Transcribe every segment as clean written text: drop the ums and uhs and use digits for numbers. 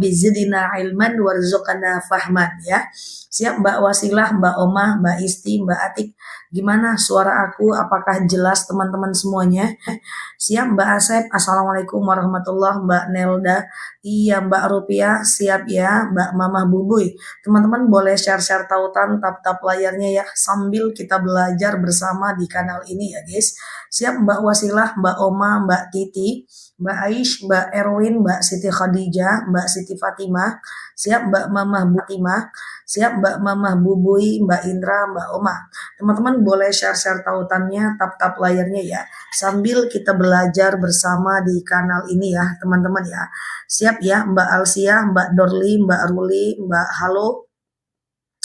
Rabbi zidna ilman warzuqna fahman ya. Siap Mbak Wasilah, Mbak Omah, Mbak Isti, Mbak Atik. Gimana suara aku? Apakah jelas teman-teman semuanya? Siap Mbak Asep, Assalamualaikum warahmatullahi, Mbak Nelda. Iya Mbak Rupiah, siap ya Mbak Mamah Bubuy. Teman-teman boleh share-share tautan, tap-tap layarnya ya, sambil kita belajar bersama di kanal ini ya guys. Siap Mbak Wasilah, Mbak Oma, Mbak Titi, Mbak Aish, Mbak Erwin, Mbak Siti Khadijah, Mbak Siti Fatimah. Siap Mbak Mamah Butimah, siap Mbak Mamah Bubuy, Mbak Indra, Mbak Oma. Teman-teman boleh share-share tautannya, tap-tap layarnya ya, sambil kita belajar bersama di kanal ini ya teman-teman ya. Siap ya Mbak Alsia, Mbak Dorli, Mbak Ruli, Mbak Halo,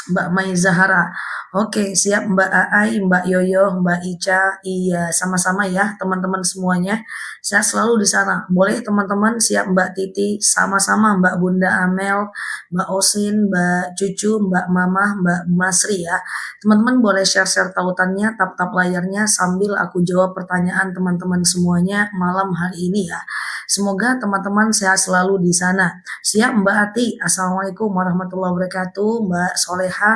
Mbak Mai Zahara. Oke, siap Mbak Aai, Mbak Yoyo, Mbak Ica. Iya, sama-sama ya teman-teman semuanya. Saya selalu di sana. Boleh teman-teman, siap Mbak Titi, sama-sama Mbak Bunda Amel, Mbak Osin, Mbak Cucu, Mbak Mamah, Mbak Masri ya. Teman-teman boleh share-share tautannya, tap-tap layarnya sambil aku jawab pertanyaan teman-teman semuanya malam hari ini ya. Semoga teman-teman sehat selalu di sana. Siap Mbak Ati, Assalamualaikum warahmatullahi wabarakatuh. Mbak Soleha,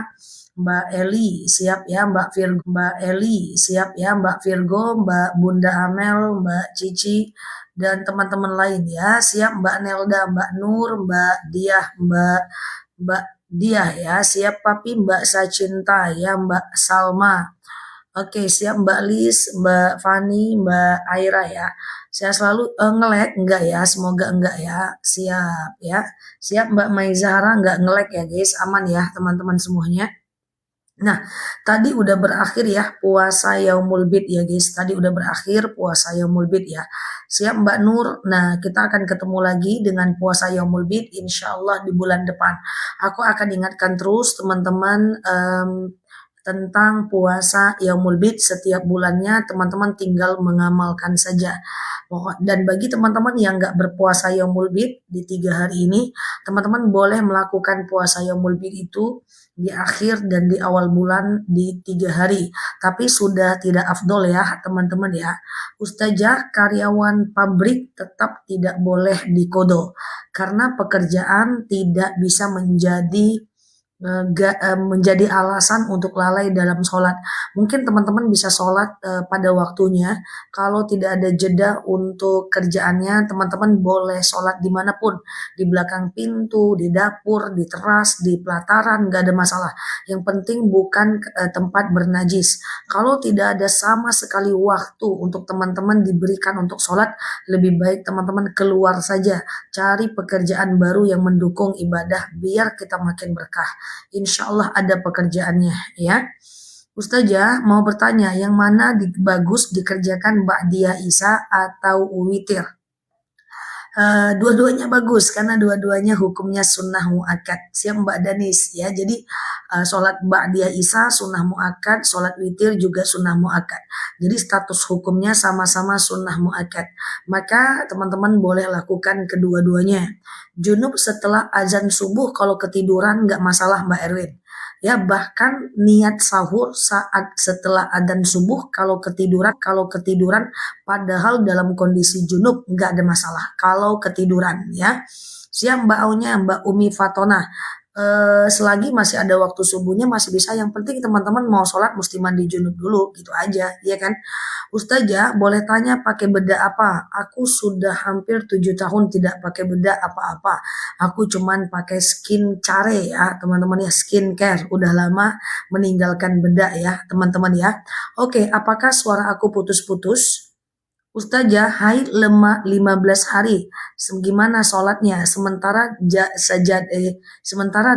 Mbak Eli, siap ya Mbak Virgo, Mbak Eli, siap ya Mbak Virgo, Mbak Bunda Amel, Mbak Cici, dan teman-teman lain ya. Siap Mbak Nelda, Mbak Nur, Mbak Diah, Mbak Diah ya. Siap Papi, Mbak Sacinta ya, Mbak Salma. Oke, siap Mbak Lis, Mbak Fani, Mbak Aira ya. Saya selalu nge-lag enggak ya? Semoga enggak ya. Siap ya. Siap Mbak Mai Zahra, enggak nge-lag ya guys. Aman ya teman-teman semuanya. Nah, tadi udah berakhir ya puasa Yaumul Bid ya guys. Tadi udah berakhir puasa Yaumul Bid ya. Siap Mbak Nur. Nah, kita akan ketemu lagi dengan puasa Yaumul Bid insya Allah di bulan depan. Aku akan ingatkan terus teman-teman tentang puasa Yaumul Bid setiap bulannya. Teman-teman tinggal mengamalkan saja. Dan bagi teman-teman yang nggak berpuasa Yaumul Bid di 3 hari ini, teman-teman boleh melakukan puasa Yaumul Bid itu di akhir dan di awal bulan di 3 hari. Tapi sudah tidak afdol ya teman-teman ya. Ustazah karyawan pabrik tetap tidak boleh dikodo. Karena pekerjaan tidak bisa menjadi alasan untuk lalai dalam sholat. Mungkin teman-teman bisa sholat pada waktunya. Kalau tidak ada jeda untuk kerjaannya, teman-teman boleh sholat dimanapun, di belakang pintu, di dapur, di teras, di pelataran, gak ada masalah. Yang penting bukan tempat bernajis. Kalau tidak ada sama sekali waktu untuk teman-teman diberikan untuk sholat, lebih baik teman-teman keluar saja, cari pekerjaan baru yang mendukung ibadah biar kita makin berkah. Insya Allah ada pekerjaannya ya. Ustazah mau bertanya, yang mana bagus dikerjakan ba'diyah Isya atau witir? Dua-duanya bagus karena dua-duanya hukumnya sunnah muakkad. Siap Mbak Danis ya. Jadi sholat ba'diyah Isya sunnah muakkad, sholat witir juga sunnah muakkad. Jadi status hukumnya sama-sama sunnah muakkad. Maka teman-teman boleh lakukan kedua-duanya. Junub setelah azan subuh kalau ketiduran nggak masalah Mbak Erwin. Ya bahkan niat sahur saat setelah adzan subuh kalau ketiduran padahal dalam kondisi junub nggak ada masalah kalau ketiduran ya. Siap Mbak Aunya, Mbak Umi Fatona. Selagi masih ada waktu subuhnya masih bisa, yang penting teman-teman mau sholat mesti mandi junub dulu gitu aja ya kan. Ustazah boleh tanya pakai bedak apa? Aku sudah hampir 7 tahun tidak pakai bedak apa-apa. Aku cuman pakai skin care ya teman-teman ya, skincare. Udah lama meninggalkan bedak ya teman-teman ya. Oke, apakah suara aku putus-putus? Ustazah haid lemah 15 hari. Gimana sholatnya? Sementara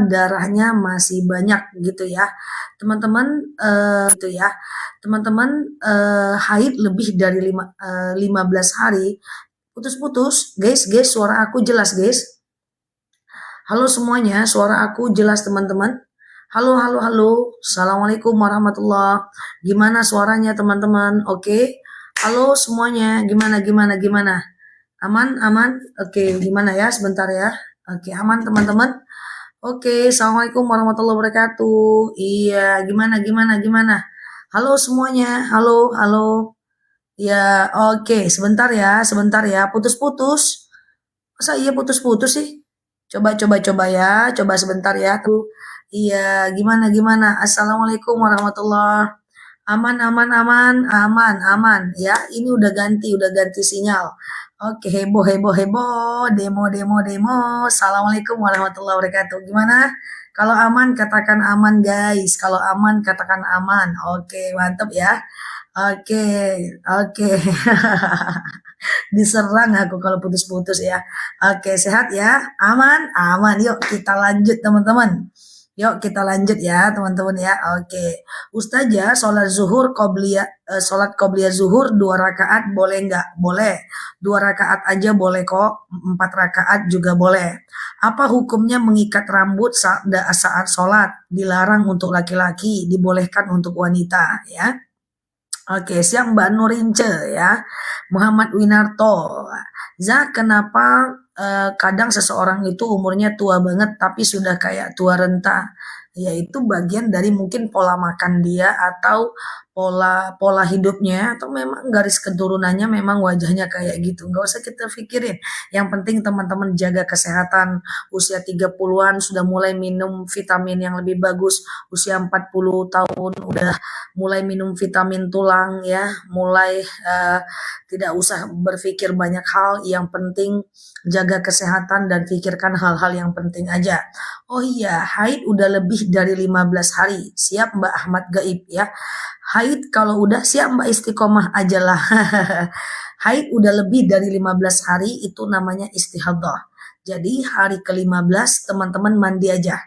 darahnya masih banyak gitu ya. Teman-teman gitu ya. Teman-teman haid lebih dari 15 hari. Putus-putus. Guys, suara aku jelas guys. Halo semuanya, suara aku jelas teman-teman. Halo. Assalamualaikum warahmatullahi. Gimana suaranya teman-teman? Oke. Halo semuanya, gimana? Aman? Oke, gimana ya? Sebentar ya. Oke, aman teman-teman. Oke, Assalamualaikum warahmatullahi wabarakatuh. Iya, gimana? Halo semuanya, halo. Ya, oke, sebentar ya. Putus-putus. Masa iya putus-putus sih? Coba ya, coba sebentar ya tuh. Iya, gimana? Assalamualaikum warahmatullah. Aman ya. Ini udah ganti sinyal. Oke, heboh. Demo. Assalamualaikum warahmatullahi wabarakatuh. Gimana? Kalau aman katakan aman guys. Kalau aman katakan aman. Oke, mantap ya. Oke. Diserang aku kalau putus-putus ya. Oke, sehat ya? Aman. Yuk kita lanjut teman-teman. Yuk kita lanjut ya teman-teman ya. Oke. Ustazah sholat qobliyah zuhur 2 rakaat boleh nggak? Boleh. 2 rakaat aja boleh kok. 4 rakaat juga boleh. Apa hukumnya mengikat rambut saat sholat? Dilarang untuk laki-laki, dibolehkan untuk wanita ya. Oke, siap Mbak Nurince ya. Muhammad Winarto. Kenapa kadang seseorang itu umurnya tua banget tapi sudah kayak tua renta? Yaitu bagian dari mungkin pola makan dia atau pola pola hidupnya atau memang garis keturunannya memang wajahnya kayak gitu. Nggak usah kita pikirin. Yang penting teman-teman jaga kesehatan. Usia 30-an sudah mulai minum vitamin yang lebih bagus. Usia 40 tahun udah mulai minum vitamin tulang ya, mulai tidak usah berpikir banyak hal, yang penting jaga kesehatan dan pikirkan hal-hal yang penting aja. Oh iya, haid udah lebih dari 15 hari. Siap Mbak Ahmad Gaib ya. Haid kalau udah siap Mbak istiqomah aja lah. Haid udah lebih dari 15 hari itu namanya istihadah. Jadi hari ke-15 teman-teman mandi aja.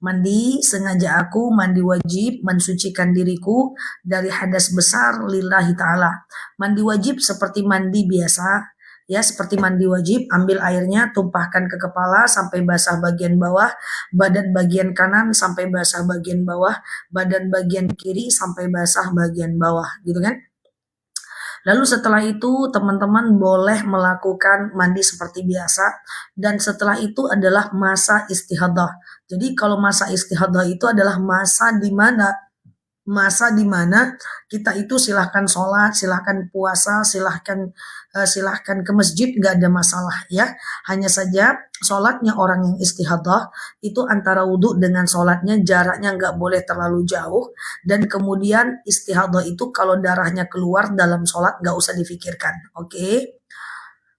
Mandi sengaja aku mandi wajib mensucikan diriku dari hadas besar lillahi ta'ala. Mandi wajib seperti mandi biasa, ya seperti mandi wajib, ambil airnya tumpahkan ke kepala sampai basah bagian bawah, badan bagian kanan sampai basah bagian bawah, badan bagian kiri sampai basah bagian bawah, gitu kan? Lalu setelah itu teman-teman boleh melakukan mandi seperti biasa dan setelah itu adalah masa istihadah. Jadi kalau masa istihadah itu adalah masa di mana kita itu silahkan sholat, silahkan puasa, silahkan ke masjid, nggak ada masalah ya. Hanya saja sholatnya orang yang istihadah itu antara wudhu dengan sholatnya jaraknya nggak boleh terlalu jauh, dan kemudian istihadah itu kalau darahnya keluar dalam sholat nggak usah difikirkan. Oke.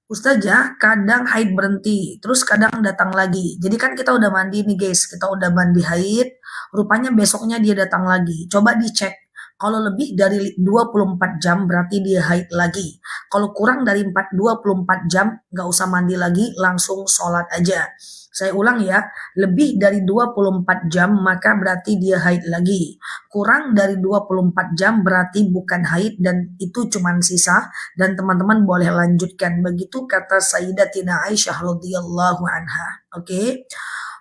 Ustazah, kadang haid berhenti, terus kadang datang lagi. Jadi kan kita udah mandi nih guys, kita udah mandi haid, rupanya besoknya dia datang lagi. Coba dicek, kalau lebih dari 24 jam berarti dia haid lagi. Kalau kurang dari 24 jam, nggak usah mandi lagi, langsung sholat aja. Saya ulang ya, lebih dari 24 jam maka berarti dia haid lagi. Kurang dari 24 jam berarti bukan haid dan itu cuma sisa, dan teman-teman boleh lanjutkan. Begitu kata Sayyidatina Aisyah radhiyallahu anha. Oke.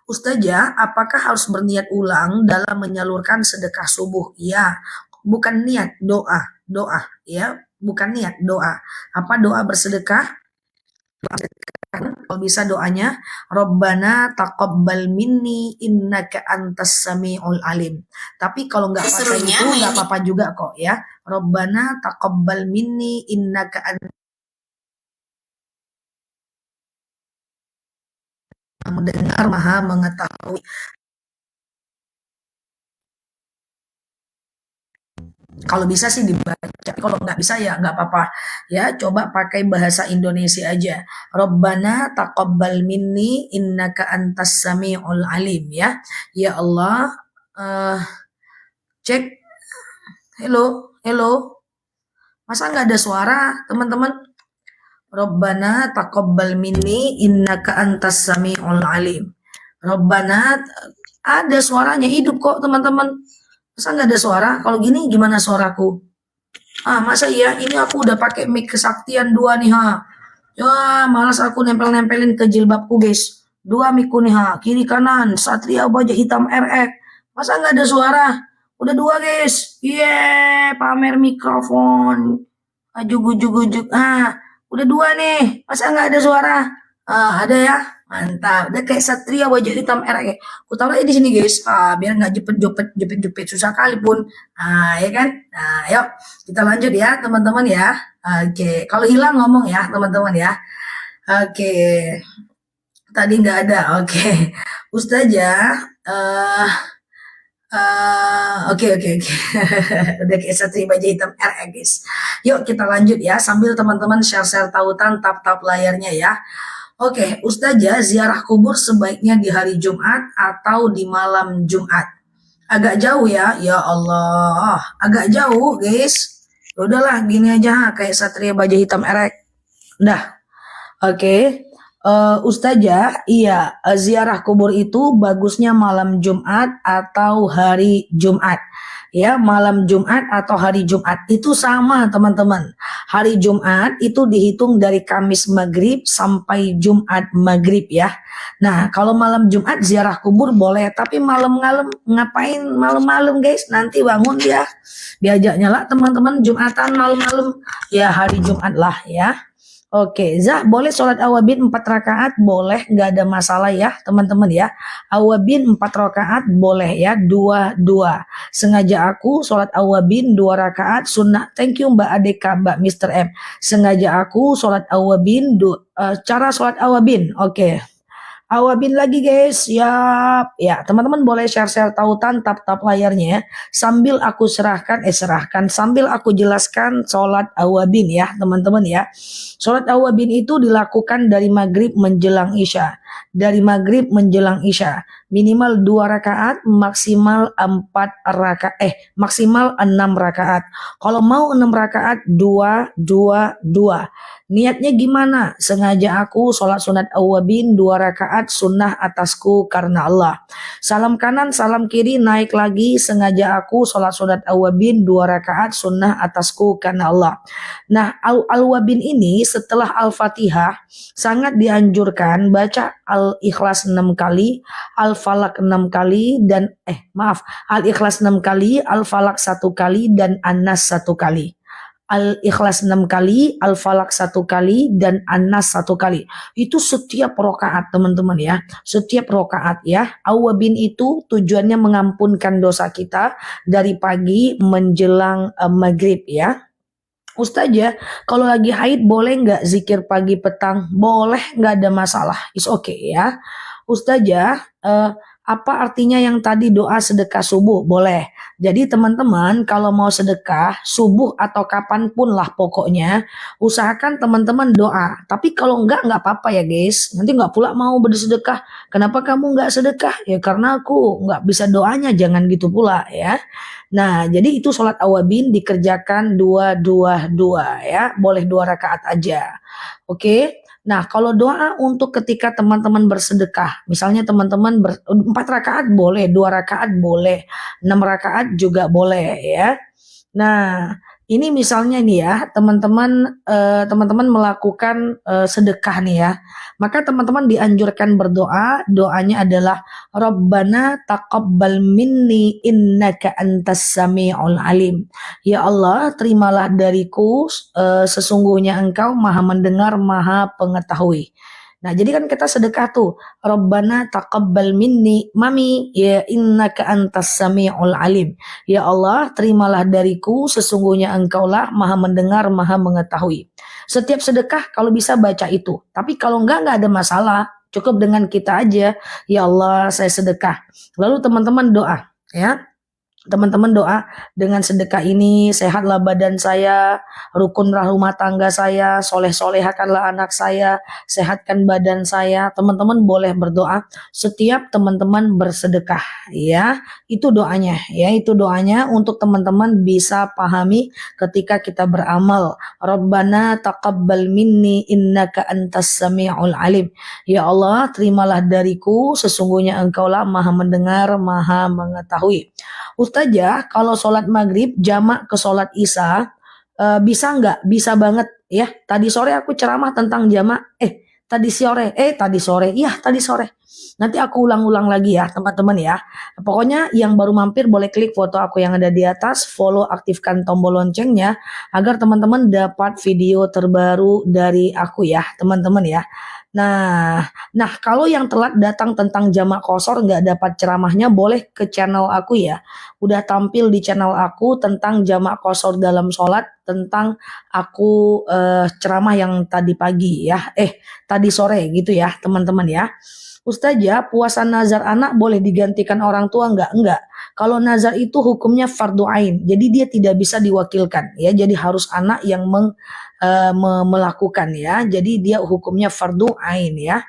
Ustazah, apakah harus berniat ulang dalam menyalurkan sedekah subuh? Ya, bukan niat, doa ya, bukan niat, doa. Apa doa bersedekah? Kalau bisa doanya Robbana taqabbal minni innaka antas samiul alim. Tapi kalau nggak pakai itu nggak apa-apa juga kok ya. Robbana taqabbal minni innaka mendengar maha mengetahui. Kalau bisa sih dibaca, kalau nggak bisa ya nggak apa-apa ya, coba pakai bahasa Indonesia aja. Robbana taqabbal minni innaka antas samiul alim ya. Ya Allah, eh, cek, hello, masa nggak ada suara teman-teman? Robbana taqabbal minni innaka antas samiul alim. Robbana, ada suaranya, hidup kok teman-teman. Masa nggak ada suara? Kalau gini gimana suaraku? Masa iya? Ini aku udah pakai mic kesaktian 2 nih, ha. Ya, malas aku nempel-nempelin ke jilbabku, guys. 2 mic-ku nih, ha. Kiri kanan, Satria Baja Hitam RX. Masa nggak ada suara? Udah 2, guys. Pamer mikrofon. Jujuk-jujuk. Udah 2 nih. Masa nggak ada suara? Ada ya? Mantap. Udah kayak Satria Wajah Hitam RX. Ku taruh di sini, guys. Biar nggak jepit-jepit susah kali pun. Ya kan? Yuk kita lanjut ya, teman-teman ya. Oke, kalau hilang ngomong ya, teman-teman ya. Oke. Tadi nggak ada, oke. Ustazah, oke oke oke. Udah kayak satria baja hitam R ya guys. Yuk kita lanjut ya, sambil teman-teman share-share tautan, tap-tap layarnya ya. Oke, Ustazah, ziarah kubur sebaiknya di hari Jumat atau di malam Jumat? Agak jauh ya Allah, agak jauh guys. Udahlah gini aja, kayak satria baja hitam erek. Dah, oke. Ustazah, iya, ziarah kubur itu bagusnya malam Jumat atau hari Jumat. Ya, malam Jumat atau hari Jumat itu sama teman-teman. Hari Jumat itu dihitung dari Kamis maghrib sampai Jumat maghrib ya. Nah, kalau malam Jumat ziarah kubur boleh, tapi malam-malam ngapain malam-malam guys? Nanti bangun dia, diajaknya lah teman-teman Jumatan malam-malam. Ya hari Jumat lah ya. Oke, Zah boleh sholat awabin 4 rakaat? Boleh, nggak ada masalah ya teman-teman ya. Awabin 4 rakaat boleh ya, 2-2. Sengaja aku sholat awabin 2 rakaat sunnah. Thank you Mbak Adeka, Mbak Mr. M. Sengaja aku sholat awabin, cara sholat awabin, oke. Awabin lagi guys, siap. Ya, teman-teman boleh share-share tautan, tap-tap layarnya ya. Sambil aku serahkan, sambil aku jelaskan sholat awabin ya teman-teman ya. Sholat awabin itu dilakukan dari maghrib menjelang isya. Dari maghrib menjelang isya. Minimal 2 rakaat, maksimal 4 rakaat, maksimal 6 rakaat. Kalau mau 6 rakaat, 2-2-2. Niatnya gimana? Sengaja aku sholat sunat awabin 2 rakaat sunnah atasku karena Allah. Salam kanan, salam kiri, naik lagi. Sengaja aku sholat sunat awabin 2 rakaat sunnah atasku karena Allah. Nah, al-wabin ini setelah Al-Fatihah sangat dianjurkan baca Al-Ikhlas 6 kali, Al-Falak 6 kali, dan Al-Ikhlas 6 kali, Al-Falak 1 kali, dan An-Nas 1 kali. Al-Ikhlas 6 kali, Al-Falak 1 kali, dan An-Nas 1 kali. Itu setiap rokaat teman-teman ya. Setiap rokaat ya. Awabin itu tujuannya mengampunkan dosa kita dari pagi menjelang maghrib ya. Ustazah, kalau lagi haid boleh nggak zikir pagi petang? Boleh, nggak ada masalah. It's okay ya. Ustazah, apa artinya yang tadi doa sedekah subuh? Boleh. Jadi teman-teman kalau mau sedekah subuh atau kapanpun lah pokoknya, usahakan teman-teman doa. Tapi kalau nggak apa-apa ya guys. Nanti nggak pula mau bersedekah. Kenapa kamu nggak sedekah? Ya karena aku nggak bisa doanya, jangan gitu pula ya. Nah, jadi itu sholat awabin dikerjakan 2-2-2 ya. Boleh 2 rakaat aja. Oke. Nah, kalau doa untuk ketika teman-teman bersedekah, misalnya teman-teman 4 rakaat boleh, 2 rakaat boleh, 6 rakaat juga boleh ya. Nah, ini misalnya nih ya, teman-teman melakukan sedekah nih ya. Maka teman-teman dianjurkan berdoa, doanya adalah Rabbana taqabbal minni innaka antas sami'ul alim. Ya Allah, terimalah dariku, sesungguhnya Engkau Maha mendengar, Maha pengetahui. Nah, jadi kan kita sedekah tuh, Rabbana taqabbal minni mami ya innaka antas sami'ul alim. Ya Allah, terimalah dariku, sesungguhnya Engkaulah Maha mendengar, Maha mengetahui. Setiap sedekah kalau bisa baca itu. Tapi kalau enggak ada masalah. Cukup dengan kita aja, ya Allah saya sedekah. Lalu teman-teman doa ya. Teman-teman doa, dengan sedekah ini sehatlah badan saya, rukunlah rumah tangga saya, soleh-solehakanlah anak saya, sehatkan badan saya. Teman-teman boleh berdoa setiap teman-teman bersedekah ya. Itu doanya ya, itu doanya untuk teman-teman bisa pahami ketika kita beramal. Rabbana taqabbal minni innaka antas sami'ul alim. Ya Allah, terimalah dariku, sesungguhnya Engkaulah Maha mendengar, Maha mengetahui. Ustazah, kalau sholat maghrib jamak ke sholat isya, bisa nggak? Bisa banget ya. Tadi sore aku ceramah tentang jamak. Tadi sore. Nanti aku ulang-ulang lagi ya teman-teman ya. Pokoknya yang baru mampir boleh klik foto aku yang ada di atas, follow, aktifkan tombol loncengnya agar teman-teman dapat video terbaru dari aku ya teman-teman ya. Nah, kalau yang telat datang tentang jamak qashar nggak dapat ceramahnya, boleh ke channel aku ya. Udah tampil di channel aku tentang jamak qashar dalam sholat, tentang aku ceramah yang tadi pagi ya, tadi sore gitu ya teman-teman ya. Ustazah, puasa nazar anak boleh digantikan orang tua enggak? Enggak. Kalau nazar itu hukumnya fardu ain. Jadi dia tidak bisa diwakilkan ya. Jadi harus anak yang melakukan ya. Jadi dia hukumnya fardu ain ya.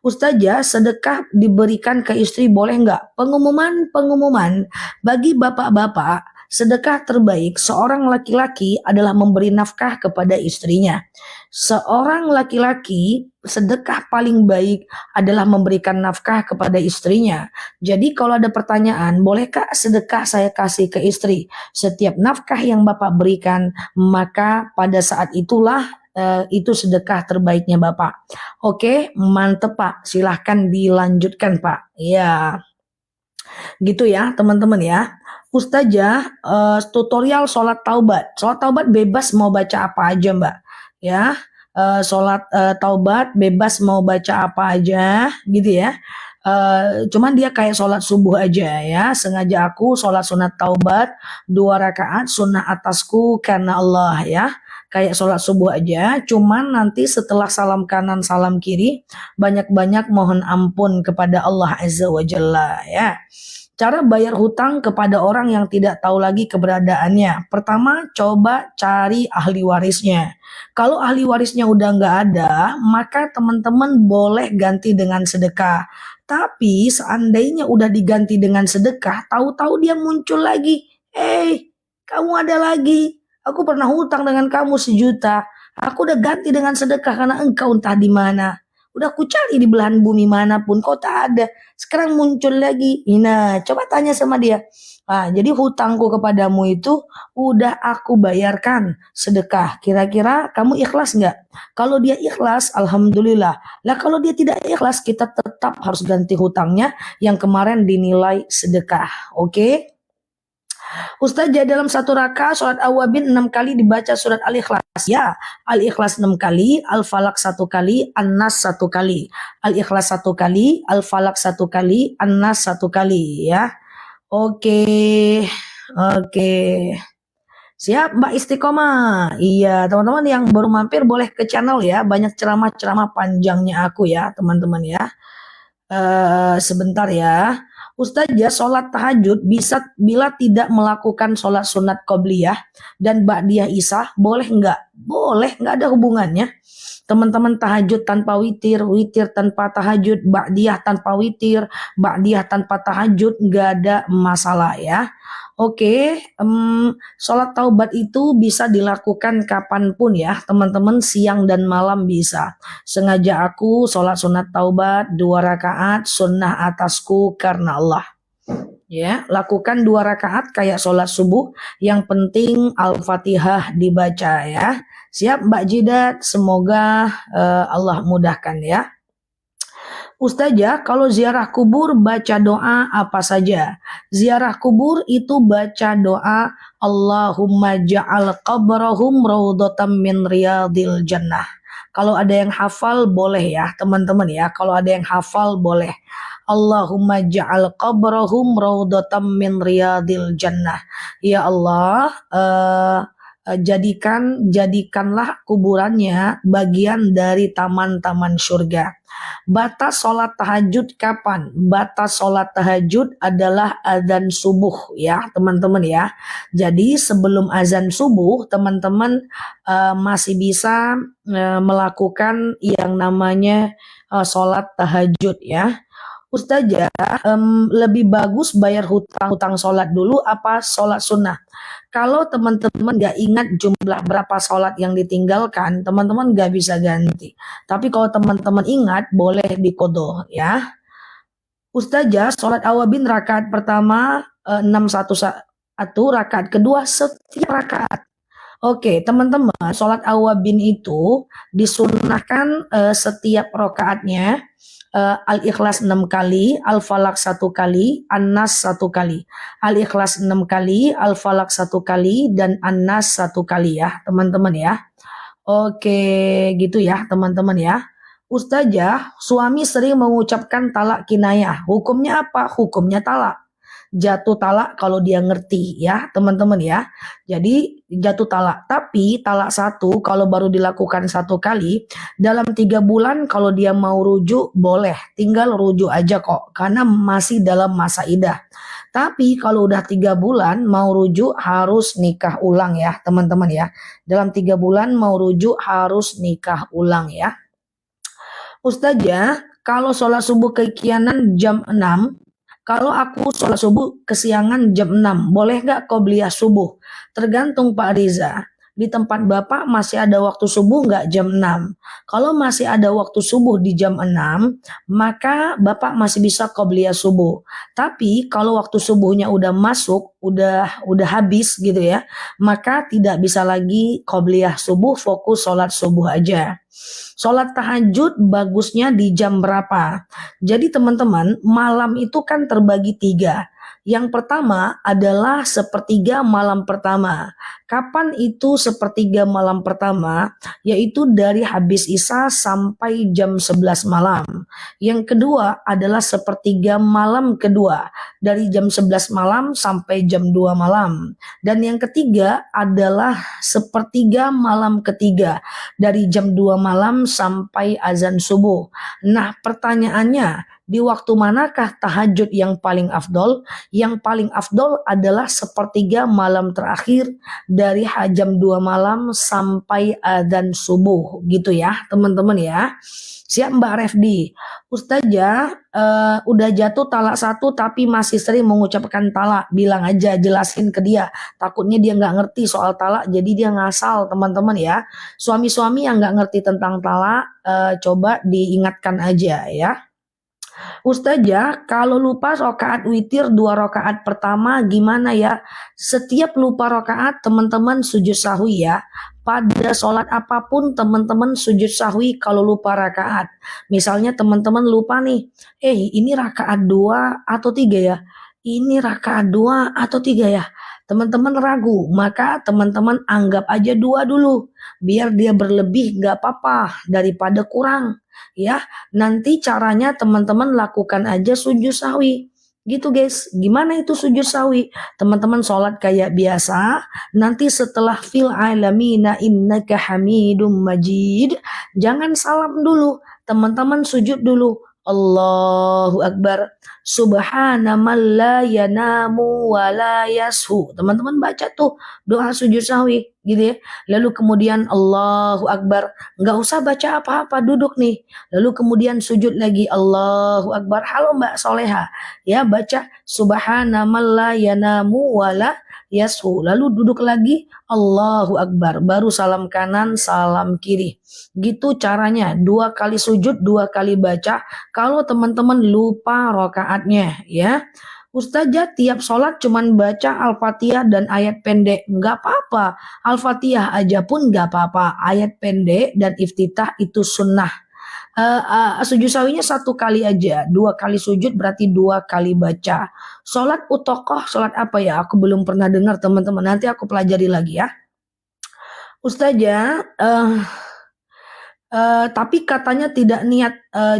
Ustazah, sedekah diberikan ke istri boleh enggak? Pengumuman bagi bapak-bapak, sedekah terbaik seorang laki-laki adalah memberi nafkah kepada istrinya. Seorang laki-laki sedekah paling baik adalah memberikan nafkah kepada istrinya. Jadi kalau ada pertanyaan, bolehkah sedekah saya kasih ke istri? Setiap nafkah yang Bapak berikan, maka pada saat itulah itu sedekah terbaiknya Bapak. Oke, mantep Pak. Silahkan dilanjutkan Pak. Ya, gitu ya teman-teman ya. Ustazah, tutorial sholat taubat. Sholat taubat bebas mau baca apa aja Mbak. Ya, sholat taubat bebas mau baca apa aja gitu ya. Cuman dia kayak sholat subuh aja ya. Sengaja aku sholat sunat taubat 2 rakaat sunnah atasku karena Allah ya. Kayak sholat subuh aja. Cuman nanti setelah salam kanan salam kiri, banyak-banyak mohon ampun kepada Allah Azza wa Jalla ya. Cara bayar hutang kepada orang yang tidak tahu lagi keberadaannya. Pertama, coba cari ahli warisnya. Kalau ahli warisnya udah nggak ada, maka teman-teman boleh ganti dengan sedekah. Tapi seandainya udah diganti dengan sedekah, tahu-tahu dia muncul lagi. Kamu ada lagi. Aku pernah hutang dengan kamu 1 juta. Aku udah ganti dengan sedekah karena engkau entah di mana. Udah aku cari di belahan bumi manapun, kau tak ada. Sekarang muncul lagi. Nah, coba tanya sama dia. Jadi hutangku kepadamu itu udah aku bayarkan sedekah. Kira-kira kamu ikhlas nggak? Kalau dia ikhlas, alhamdulillah. Lah kalau dia tidak ikhlas, kita tetap harus ganti hutangnya yang kemarin dinilai sedekah. Oke? Ustazah, dalam 1 rakaat sholat awabin 6 kali dibaca surat Al-Ikhlas. Ya, Al-Ikhlas 6 kali, Al-Falak 1 kali, An-Nas 1 kali. Al-Ikhlas 1 kali, Al-Falak 1 kali, An-Nas 1 kali ya. Oke. Siap Mbak Istiqomah. Iya, teman-teman yang baru mampir boleh ke channel ya. Banyak ceramah-ceramah panjangnya aku ya, teman-teman ya. Sebentar ya. Ustazah, sholat tahajud bisa bila tidak melakukan sholat sunat qobliyah dan ba'diyah isya, boleh enggak? Boleh, enggak ada hubungannya. Teman-teman tahajud tanpa witir, witir tanpa tahajud, ba'diyah tanpa witir, ba'diyah tanpa tahajud, enggak ada masalah ya. Oke, sholat taubat itu bisa dilakukan kapanpun ya, teman-teman, siang dan malam bisa. Sengaja aku sholat sunat taubat 2 rakaat sunnah atasku karena Allah. Ya, lakukan 2 rakaat kayak sholat subuh. Yang penting Al-Fatihah dibaca ya. Siap Mbak Jidat, semoga Allah mudahkan ya. Ustazah, kalau ziarah kubur baca doa apa saja? Ziarah kubur itu baca doa Allahumma ja'al qabrahum raudhatam min riyadil jannah. Kalau ada yang hafal boleh ya teman-teman ya. Kalau ada yang hafal boleh. Allahumma ja'al qabrahum raudhatam min riyadil jannah. Ya Allah, jadikanlah kuburannya bagian dari taman-taman surga. Batas sholat tahajud kapan? Batas sholat tahajud adalah azan subuh ya teman-teman ya. Jadi sebelum azan subuh teman-teman masih bisa melakukan yang namanya sholat tahajud ya. Ustazah, lebih bagus bayar hutang sholat dulu apa sholat sunnah? Kalau teman-teman gak ingat jumlah berapa sholat yang ditinggalkan, teman-teman gak bisa ganti. Tapi kalau teman-teman ingat, boleh dikodo ya. Ustazah, sholat awabin rakaat pertama 611, rakaat kedua setiap rakaat. Oke, teman-teman, sholat awabin itu disunahkan setiap rakaatnya Al-Ikhlas 6 kali, Al-Falak 1 kali, An-Nas 1 kali. Al-Ikhlas 6 kali, Al-Falak 1 kali, dan An-Nas 1 kali ya teman-teman ya. Oke, gitu ya teman-teman ya. Ustazah, suami sering mengucapkan talak kinayah. Hukumnya apa? Hukumnya talak. Jatuh talak kalau dia ngerti ya teman-teman ya. Jadi jatuh talak. Tapi talak satu kalau baru dilakukan satu kali dalam 3 bulan kalau dia mau rujuk boleh. Tinggal rujuk aja kok karena masih dalam masa idah. Tapi kalau udah 3 bulan mau rujuk harus nikah ulang ya teman-teman ya. Dalam 3 bulan mau rujuk harus nikah ulang ya. Ustazah, kalau sholat subuh kekianan jam 6, kalau aku sholat subuh kesiangan jam 6, boleh nggak qobliyah subuh? Tergantung Pak Riza. Di tempat Bapak masih ada waktu subuh nggak jam 6? Kalau masih ada waktu subuh di jam 6, maka Bapak masih bisa qobliyah subuh. Tapi kalau waktu subuhnya udah masuk, udah habis gitu ya, maka tidak bisa lagi qobliyah subuh, fokus sholat subuh aja. Sholat tahajud bagusnya di jam berapa? Jadi teman-teman, malam itu kan terbagi 3. Yang pertama adalah sepertiga malam pertama. Kapan itu sepertiga malam pertama? Yaitu dari habis Isya sampai jam 11 malam. Yang kedua adalah sepertiga malam kedua. Dari jam 11 malam sampai jam 2 malam. Dan yang ketiga adalah sepertiga malam ketiga. Dari jam 2 malam sampai azan subuh. Nah pertanyaannya, di waktu manakah tahajud yang paling afdol? Yang paling afdol adalah sepertiga malam terakhir dari jam 2 malam sampai adzan subuh gitu ya teman-teman ya. Siap Mbak Refdi. Ustazah udah jatuh talak 1 tapi masih sering mengucapkan talak. Bilang aja, jelasin ke dia. Takutnya dia nggak ngerti soal talak jadi dia ngasal teman-teman ya. Suami-suami yang nggak ngerti tentang talak coba diingatkan aja ya. Ustazah, kalau lupa rokaat witir 2 rakaat pertama gimana ya? Setiap lupa rokaat teman-teman sujud sahwi ya. Pada sholat apapun teman-teman sujud sahwi kalau lupa rakaat. Misalnya teman-teman lupa nih, ini rakaat 2 atau 3 ya? Ini rakaat 2 atau 3 ya? Teman-teman ragu, maka teman-teman anggap aja 2 dulu. Biar dia berlebih gak apa-apa daripada kurang. Ya, nanti caranya teman-teman lakukan aja sujud sahwi. Gitu guys, gimana itu sujud sahwi? Teman-teman sholat kayak biasa, nanti setelah fil alamina innaka hamidum majid, jangan salam dulu, teman-teman sujud dulu. Allahu Akbar. Subhana man la yanamu wa la yashu. Teman-teman baca tuh doa sujud sahwi gitu ya. Lalu kemudian Allahu Akbar. Nggak usah baca apa-apa, duduk nih. Lalu kemudian sujud lagi Allahu Akbar. Halo Mbak Soleha. Ya baca Subhana man la yanamu wa la yashu. Lalu duduk lagi Allahu Akbar. Baru salam kanan, salam kiri. Gitu caranya. 2 kali sujud, 2 kali baca. Kalau teman-teman lupa rokaatnya ya. Ustazah tiap sholat cuman baca Al-Fatihah dan ayat pendek. Nggak apa-apa. Al-Fatihah aja pun nggak apa-apa. Ayat pendek dan iftitah itu sunnah. Sujud sawinya 1 kali aja. 2 kali sujud berarti 2 kali baca. Sholat utokoh, sholat apa ya? Aku belum pernah dengar teman-teman. Nanti aku pelajari lagi ya. Ustazah, tapi katanya tidak niat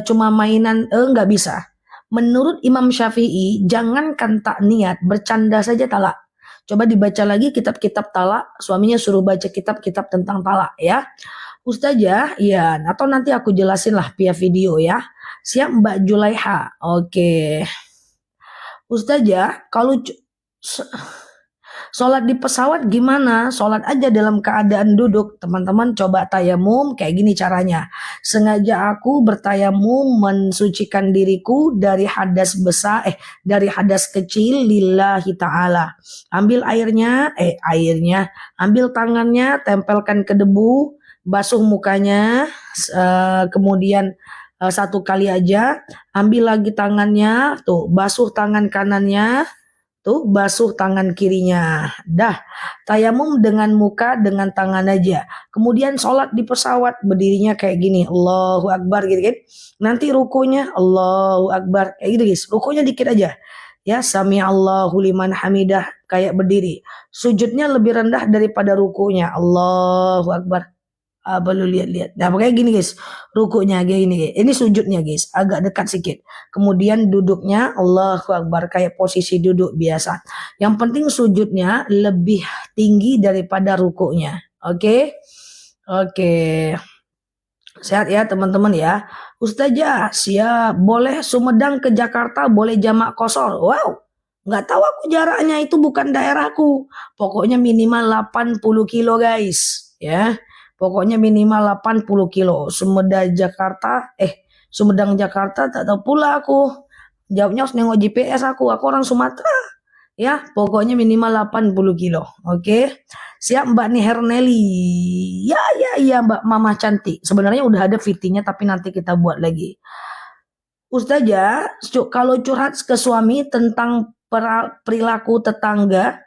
cuma mainan, nggak bisa. Menurut Imam Syafi'i, jangankan tak niat, bercanda saja talak. Coba dibaca lagi kitab-kitab talak, suaminya suruh baca kitab-kitab tentang talak ya. Ustazah, ya, atau nanti aku jelasin lah via video ya. Siap Mbak Julaiha, oke. Ustazah, kalau sholat di pesawat gimana? Sholat aja dalam keadaan duduk. Teman-teman coba tayamum kayak gini caranya. Sengaja aku bertayamum mensucikan diriku dari hadas besar, dari hadas kecil lillahi ta'ala. Ambil airnya, ambil tangannya, tempelkan ke debu, basuh mukanya, kemudian 1 kali aja, ambil lagi tangannya, tuh basuh tangan kanannya, tuh basuh tangan kirinya. Dah, tayamum dengan muka dengan tangan aja. Kemudian sholat di pesawat berdirinya kayak gini, Allahu Akbar gitu kan. Nanti rukunya Allahu Akbar kayak gitu guys. Rukunya dikit aja. Ya, sami Allahu liman hamidah kayak berdiri. Sujudnya lebih rendah daripada rukunya. Allahu Akbar. Apa lu lihat-lihat. Nah, pokoknya gini guys, rukuknya gini guys. Ini sujudnya guys, agak dekat sedikit. Kemudian duduknya Allahu Akbar kayak posisi duduk biasa. Yang penting sujudnya lebih tinggi daripada rukuknya. Oke? Oke. Sehat ya teman-teman ya. Ustazah, siap. Boleh Sumedang ke Jakarta, boleh jamak kosor. Wow. Nggak tahu aku jaraknya, itu bukan daerahku. Pokoknya minimal 80 kilo guys. Ya. Pokoknya minimal 80 kilo. Sumedang Jakarta tak tahu pula aku. Jawabnya harus nengok GPS aku. Aku orang Sumatera. Ya, pokoknya minimal 80 kilo. Oke. Siap Mbak nih Herneli. Ya, ya, iya Mbak Mama cantik. Sebenarnya udah ada fittingnya tapi nanti kita buat lagi. Ustazah, kalau curhat ke suami tentang perilaku tetangga,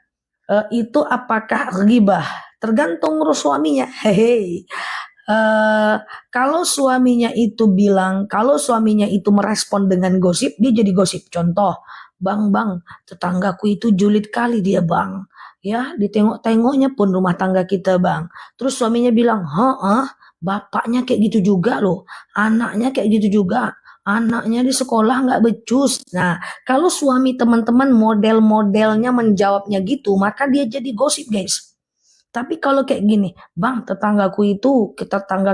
itu apakah ghibah? Tergantung urus suaminya. Hehe. Kalau suaminya itu kalau suaminya itu merespon dengan gosip, dia jadi gosip. Contoh, bang, tetanggaku itu julid kali dia bang. Ya, ditengok-tengoknya pun rumah tangga kita bang. Terus suaminya bilang, bapaknya kayak gitu juga loh. Anaknya kayak gitu juga. Anaknya di sekolah nggak becus. Nah, kalau suami teman-teman model-modelnya menjawabnya gitu, maka dia jadi gosip guys. Tapi kalau kayak gini, bang, tetangga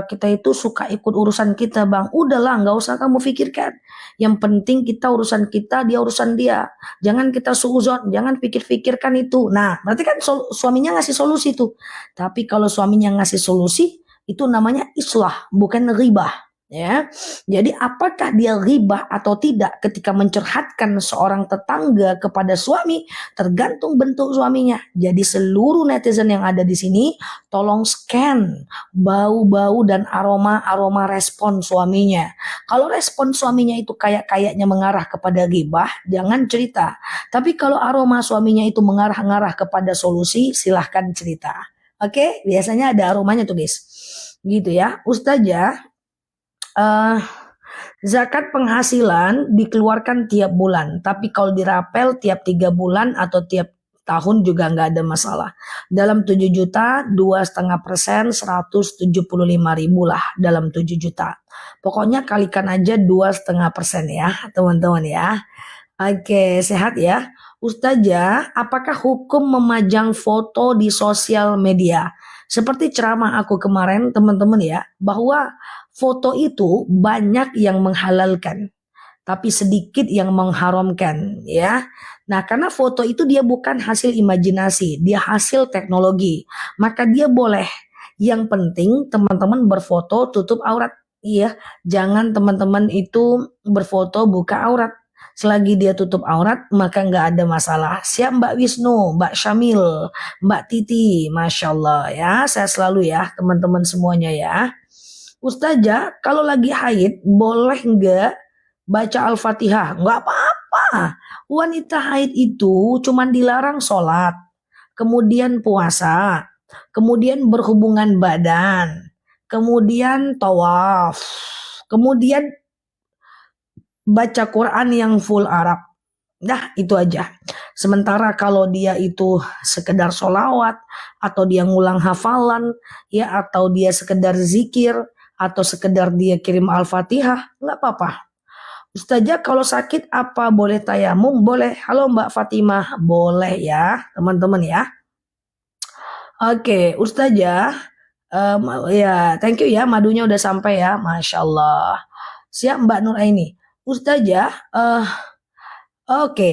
kita itu suka ikut urusan kita, bang. Udahlah, nggak usah kamu pikirkan. Yang penting kita urusan kita, dia urusan dia. Jangan kita suuzon, jangan pikir-pikirkan itu. Nah, berarti kan suaminya ngasih solusi tuh. Tapi kalau suaminya ngasih solusi, itu namanya islah, bukan ribah. Ya, jadi apakah dia ribah atau tidak ketika mencurhatkan seorang tetangga kepada suami? Tergantung bentuk suaminya. Jadi seluruh netizen yang ada di sini tolong scan bau-bau dan aroma-aroma respon suaminya. Kalau respon suaminya itu kayaknya mengarah kepada ghibah, jangan cerita. Tapi kalau aroma suaminya itu mengarah-ngarah kepada solusi, silahkan cerita. Oke, biasanya ada aromanya tuh guys. Gitu ya. Ustazah, zakat penghasilan dikeluarkan tiap bulan, tapi kalau dirapel tiap 3 bulan atau tiap tahun juga nggak ada masalah. Dalam 7 juta, 2,5%, 175.000 lah dalam 7 juta. Pokoknya kalikan aja 2,5% ya teman-teman ya. Oke, sehat ya. Ustazah, apakah hukum memajang foto di sosial media? Seperti ceramah aku kemarin teman-teman ya, bahwa foto itu banyak yang menghalalkan, tapi sedikit yang mengharamkan ya. Nah, karena foto itu dia bukan hasil imajinasi, dia hasil teknologi. Maka dia boleh. Yang penting teman-teman berfoto tutup aurat. Iya, jangan teman-teman itu berfoto buka aurat. Selagi dia tutup aurat, maka nggak ada masalah. Siap Mbak Wisnu, Mbak Syamil, Mbak Titi, Masya Allah ya. Saya selalu ya teman-teman semuanya ya. Ustazah, kalau lagi haid boleh nggak baca Al-Fatihah? Nggak apa-apa. Wanita haid itu cuman dilarang sholat, kemudian puasa, kemudian berhubungan badan, kemudian tawaf, kemudian baca Quran yang full Arab. Nah, itu aja. Sementara kalau dia itu sekedar sholawat, atau dia ngulang hafalan, ya, atau dia sekedar zikir, atau sekedar dia kirim Al-Fatihah, nggak apa-apa. Ustazah, kalau sakit apa boleh tayamum? Boleh. Halo Mbak Fatimah, boleh ya teman-teman ya. Oke, Ustazah, ya thank you ya, madunya udah sampai ya, Masya Allah. Siap Mbak Nuraini. Ustazah, oke,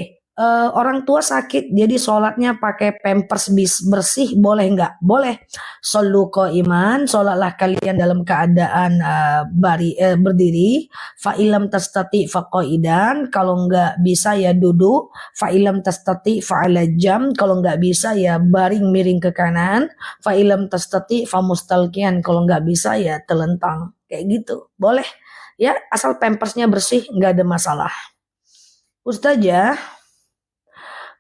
orang tua sakit jadi sholatnya pakai pampers bersih boleh nggak? Boleh. Shollu iman, sholatlah kalian dalam keadaan berdiri. Fa'ilam tastati faqaidan, kalau nggak bisa ya duduk. Fa'ilam tastati fa'ala jam, kalau nggak bisa ya baring miring ke kanan. Fa'ilam tastati famustalkian, kalau nggak bisa ya telentang. Kayak gitu, boleh. Ya, asal pampersnya bersih nggak ada masalah. Ustazah,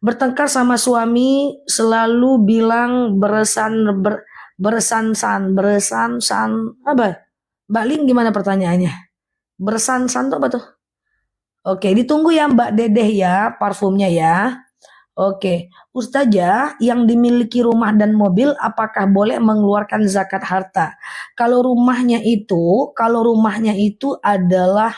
bertengkar sama suami selalu bilang beresan-san apa? Mbak Ling gimana pertanyaannya? Beresan-san tuh apa tuh? Oke, ditunggu ya Mbak Dedeh ya parfumnya ya. Oke, Ustazah, yang dimiliki rumah dan mobil apakah boleh mengeluarkan zakat harta? Kalau rumahnya itu adalah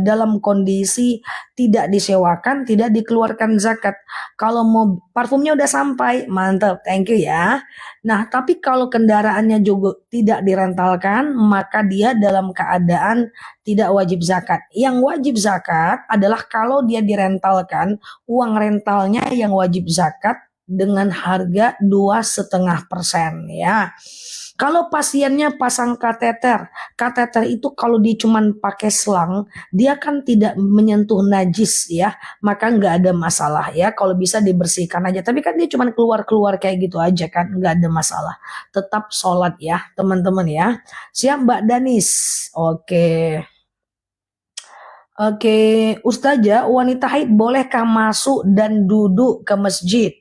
dalam kondisi tidak disewakan, tidak dikeluarkan zakat. Kalau mau parfumnya udah sampai, mantap, thank you ya. Nah, tapi kalau kendaraannya juga tidak direntalkan, maka dia dalam keadaan tidak wajib zakat. Yang wajib zakat adalah kalau dia direntalkan, uang rentalnya yang wajib zakat dengan harga 2,5% ya. Kalau pasiennya pasang kateter, kateter itu kalau dia cuman pakai selang, dia kan tidak menyentuh najis ya, maka nggak ada masalah ya. Kalau bisa dibersihkan aja. Tapi kan dia cuman keluar-keluar kayak gitu aja kan, nggak ada masalah. Tetap sholat ya teman-teman ya. Siap Mbak Danis? Oke. Oke, Ustazah, wanita haid bolehkah masuk dan duduk ke masjid?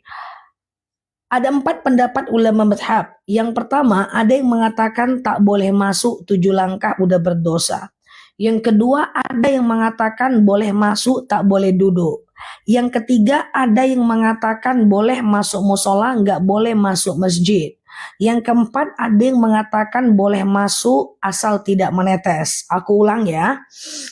Ada 4 pendapat ulama madhab. Yang pertama, ada yang mengatakan tak boleh masuk 7 langkah udah berdosa. Yang kedua, ada yang mengatakan boleh masuk tak boleh duduk. Yang ketiga, ada yang mengatakan boleh masuk musola, nggak boleh masuk masjid. Yang keempat, ada yang mengatakan boleh masuk asal tidak menetes. Aku ulang ya.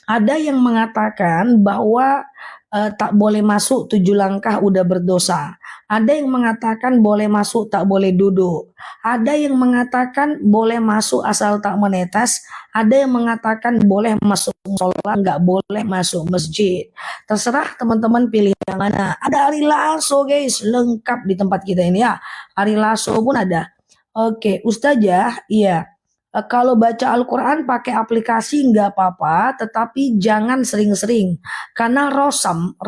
Ada yang mengatakan bahwa tak boleh masuk 7 langkah udah berdosa. Ada yang mengatakan boleh masuk tak boleh duduk. Ada yang mengatakan boleh masuk asal tak menetes. Ada yang mengatakan boleh masuk musola, nggak boleh masuk masjid. Terserah teman-teman pilih yang mana. Ada Ari Lasso guys, lengkap di tempat kita ini ya. Ari Lasso pun ada. Oke, Ustazah, iya. Kalau baca Al-Quran pakai aplikasi nggak apa-apa, tetapi jangan sering-sering. Karena rosam,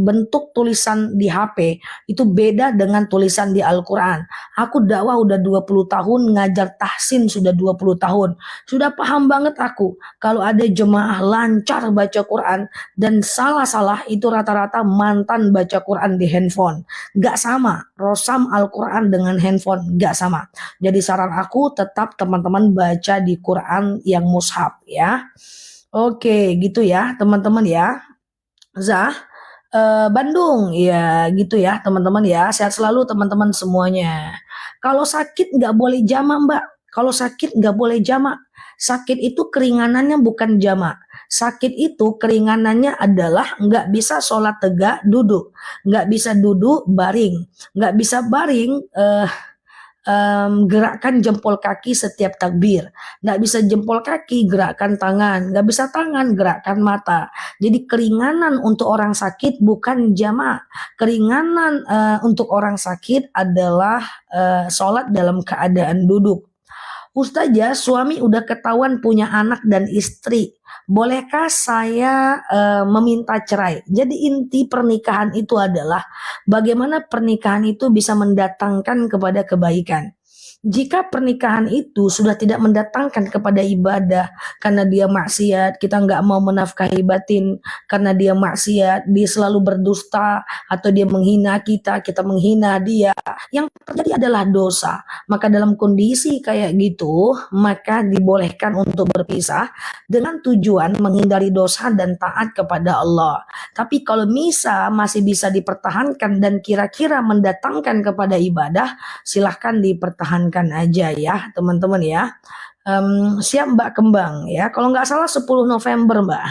bentuk tulisan di HP itu beda dengan tulisan di Al-Quran. Aku dakwah udah 20 tahun, ngajar tahsin sudah 20 tahun. Sudah paham banget aku. Kalau ada jemaah lancar baca Quran dan salah-salah itu rata-rata mantan baca Quran di handphone. Nggak sama, rosam Al-Quran dengan handphone nggak sama. Jadi saran aku tetap teman-teman baca di Quran yang mushaf ya. Oke, gitu ya teman-teman ya. Zah, Bandung ya gitu ya teman-teman ya. Sehat selalu teman-teman semuanya. Kalau sakit nggak boleh jamak Mbak. Kalau sakit nggak boleh jamak. Sakit itu keringanannya bukan jamak. Sakit itu keringanannya adalah nggak bisa sholat tegak duduk, nggak bisa duduk baring, nggak bisa baring gerakkan jempol kaki setiap takbir. Nggak bisa jempol kaki, gerakkan tangan. Nggak bisa tangan, gerakkan mata. Jadi keringanan untuk orang sakit bukan jamak. Keringanan untuk orang sakit adalah sholat dalam keadaan duduk. Ustazah, suami udah ketahuan punya anak dan istri. Bolehkah saya meminta cerai? Jadi inti pernikahan itu adalah bagaimana pernikahan itu bisa mendatangkan kepada kebaikan. Jika pernikahan itu sudah tidak mendatangkan kepada ibadah karena dia maksiat, kita nggak mau menafkahi batin karena dia maksiat, dia selalu berdusta atau dia menghina kita, kita menghina dia, yang terjadi adalah dosa. Maka dalam kondisi kayak gitu, maka dibolehkan untuk berpisah dengan tujuan menghindari dosa dan taat kepada Allah. Tapi kalau masih bisa dipertahankan dan kira-kira mendatangkan kepada ibadah, silahkan dipertahankan aja ya teman-teman ya. Siap Mbak Kembang ya, kalau nggak salah 10 November Mbak.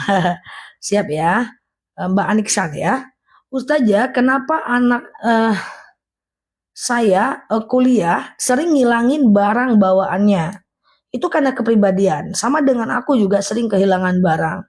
Siap ya Mbak Aniksan ya. Ustazah, kenapa anak saya kuliah sering ngilangin barang bawaannya? Itu karena kepribadian. Sama dengan aku juga sering kehilangan barang.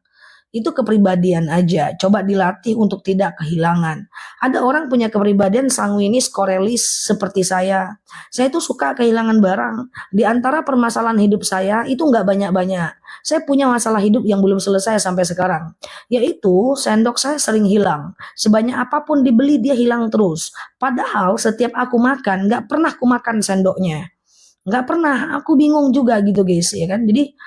Itu kepribadian aja. Coba dilatih untuk tidak kehilangan. Ada orang punya kepribadian sanguinis, korelis seperti saya. Saya itu suka kehilangan barang. Di antara permasalahan hidup saya itu nggak banyak-banyak. Saya punya masalah hidup yang belum selesai sampai sekarang. Yaitu sendok saya sering hilang. Sebanyak apapun dibeli dia hilang terus. Padahal setiap aku makan nggak pernah aku makan sendoknya. Nggak pernah. Aku bingung juga gitu guys ya kan. Jadi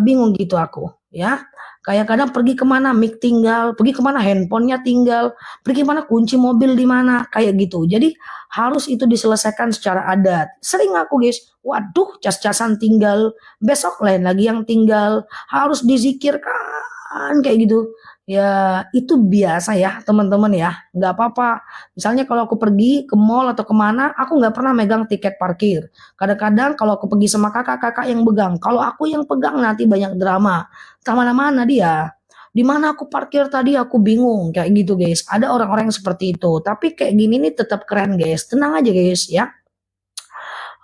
bingung gitu aku ya. Kayak kadang pergi kemana mic tinggal, pergi kemana handphonenya tinggal, pergi kemana kunci mobil di mana, kayak gitu. Jadi harus itu diselesaikan secara adat. Sering aku guys, waduh cas-casan tinggal, besok lain lagi yang tinggal, harus dizikirkan kayak gitu. Ya, itu biasa ya, teman-teman ya. Nggak apa-apa. Misalnya kalau aku pergi ke mall atau kemana, aku nggak pernah megang tiket parkir. Kadang-kadang kalau aku pergi sama kakak-kakak yang pegang. Kalau aku yang pegang nanti banyak drama. Kemana-mana dia. Di mana aku parkir tadi aku bingung kayak gitu guys. Ada orang-orang yang seperti itu. Tapi kayak gini nih tetap keren guys. Tenang aja guys ya.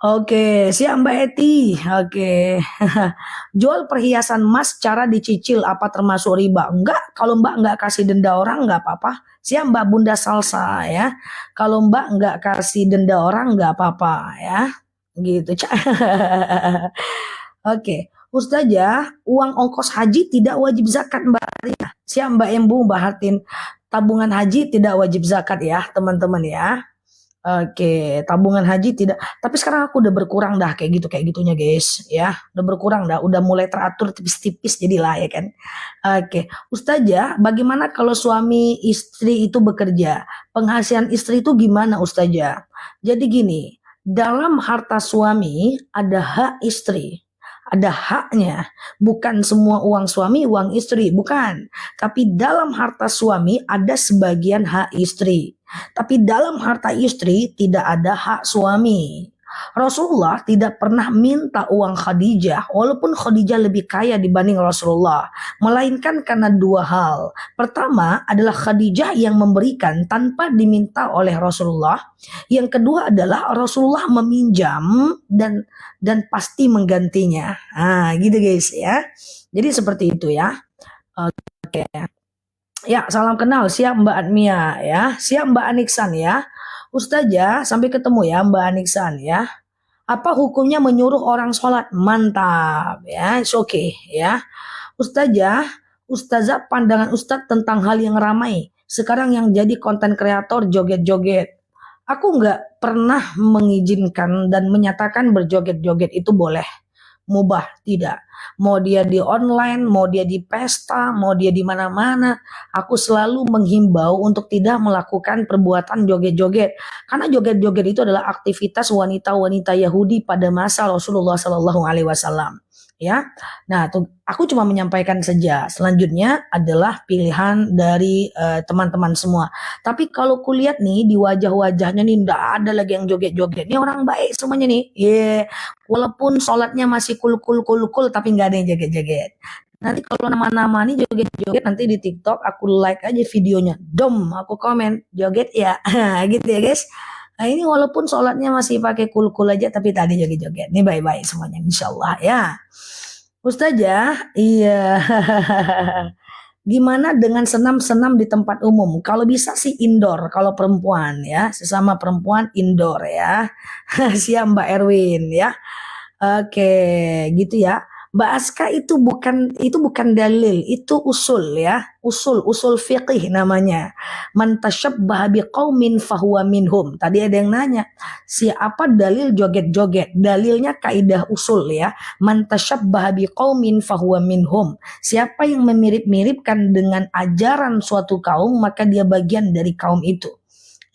Oke, siap Mbak Eti. Oke. Jual perhiasan emas cara dicicil apa termasuk riba? Enggak, kalau Mbak enggak kasih denda orang enggak apa-apa. Siap Mbak Bunda Salsa ya. Kalau Mbak enggak kasih denda orang enggak apa-apa ya. Gitu. Oke. Ustazah, uang ongkos haji tidak wajib zakat Mbak Rina. Siap Mbak Embu, Mbak Hartin. Tabungan haji tidak wajib zakat ya, teman-teman ya. Oke, tabungan haji tidak. Tapi sekarang aku udah berkurang dah kayak gitu kayak gitunya guys, ya. Udah berkurang dah, udah mulai teratur tipis-tipis jadilah ya kan. Oke, Ustazah, bagaimana kalau suami istri itu bekerja? Penghasilan istri itu gimana Ustazah? Jadi gini, dalam harta suami ada hak istri. Ada haknya, bukan semua uang suami uang istri, bukan. Tapi dalam harta suami ada sebagian hak istri. Tapi dalam harta istri tidak ada hak suami. Rasulullah tidak pernah minta uang Khadijah walaupun Khadijah lebih kaya dibanding Rasulullah. Melainkan karena dua hal. Pertama adalah Khadijah yang memberikan tanpa diminta oleh Rasulullah. Yang kedua adalah Rasulullah meminjam dan pasti menggantinya. Ah, gitu guys ya. Jadi seperti itu ya. Oke. Ya, salam kenal. Siap Mbak Admia ya. Siap Mbak Aniksan ya. Ustazah, sampai ketemu ya Mbak Aniksan ya. Apa hukumnya menyuruh orang sholat? Mantap ya, it's okay ya. Ustazah, Ustazah pandangan Ustadz tentang hal yang ramai. Sekarang yang jadi konten kreator joget-joget. Aku nggak pernah mengizinkan dan menyatakan berjoget-joget itu boleh. Mubah, tidak. Mau dia di online, mau dia di pesta, mau dia di mana-mana. Aku selalu menghimbau untuk tidak melakukan perbuatan joget-joget. Karena joget-joget itu adalah aktivitas wanita-wanita Yahudi pada masa Rasulullah Shallallahu Alaihi Wasallam. Ya, nah aku cuma menyampaikan saja. Selanjutnya adalah pilihan dari teman-teman semua. Tapi kalau kulihat nih di wajah-wajahnya nih nggak ada lagi yang joget-joget. Ini orang baik semuanya nih. Yeah. Walaupun sholatnya masih kul tapi nggak ada yang joget-joget. Nanti kalau nama-nama nih joget-joget nanti di TikTok aku like aja videonya. Dom, aku komen joget ya. Gitu ya guys. Nah ini walaupun sholatnya masih pakai kul aja tapi tadi joget-joget. Ini baik-baik semuanya insyaallah ya. Ustazah, iya. Gimana dengan senam-senam di tempat umum? Kalau bisa sih indoor, kalau perempuan ya, sesama perempuan indoor ya. Siap Mbak Erwin ya. Oke, gitu ya. Mbak Aska itu bukan dalil, itu usul ya. Usul fiqih namanya. Man tasyabbaha biqaumin fahuwa minhum. Tadi ada yang nanya, siapa dalil joget-joget? Dalilnya kaidah usul ya. Man tasyabbaha biqaumin fahuwa minhum. Siapa yang memirip-miripkan dengan ajaran suatu kaum, maka dia bagian dari kaum itu.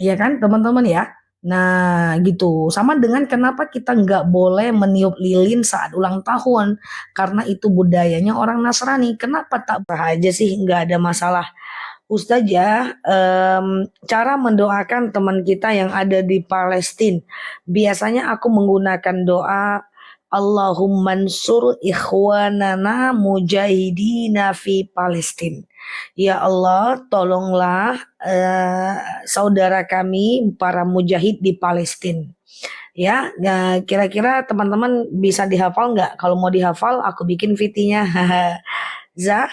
Iya kan, teman-teman ya? Nah gitu, sama dengan kenapa kita nggak boleh meniup lilin saat ulang tahun, karena itu budayanya orang Nasrani. Kenapa tak aja sih nggak ada masalah. Ustazah, cara mendoakan teman kita yang ada di Palestina. Biasanya aku menggunakan doa Allahumma ansur ikhwanana mujahidina fi Palestina. Ya Allah, tolonglah saudara kami para mujahid di Palestina. Ya, nah, kira-kira teman-teman bisa dihafal nggak? Kalau mau dihafal, aku bikin VT-nya. Zah,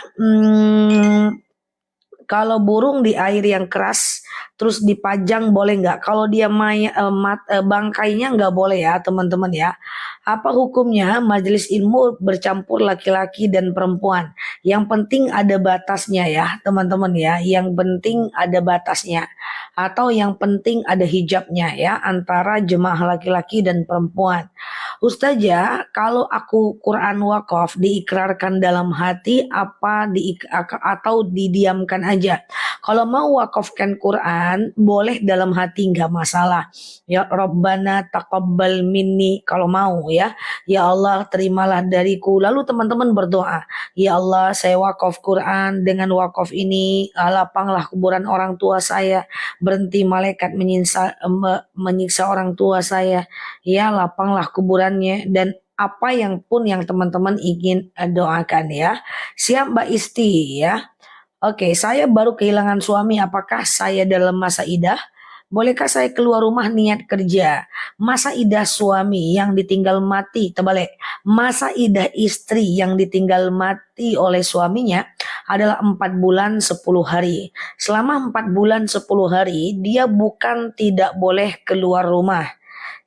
kalau burung di air yang keras terus dipajang boleh nggak? Kalau dia bangkainya nggak boleh ya teman-teman ya. Apa hukumnya majelis ilmu bercampur laki-laki dan perempuan? Yang penting ada batasnya ya teman-teman ya. Yang penting ada batasnya. Atau yang penting ada hijabnya ya antara jemaah laki-laki dan perempuan. Ustazah, kalau aku Quran wakaf diikrarkan dalam hati atau didiamkan aja? Kalau mau wakafkan Quran, boleh dalam hati nggak masalah. Ya Rabbana taqabbal minni kalau mau ya. Ya Allah terimalah dariku. Lalu teman-teman berdoa, ya Allah saya wakaf Quran, dengan wakaf ini lapanglah kuburan orang tua saya, berhenti malaikat menyiksa orang tua saya, ya lapanglah kuburannya, dan apa yang pun yang teman-teman ingin doakan ya. Siap Mbak Isti ya. Oke, saya baru kehilangan suami, apakah saya dalam masa idah? Bolehkah saya keluar rumah niat kerja? Masa idah suami yang ditinggal mati, terbalik. Masa idah istri yang ditinggal mati oleh suaminya adalah 4 bulan 10 hari. Selama 4 bulan 10 hari, dia bukan tidak boleh keluar rumah,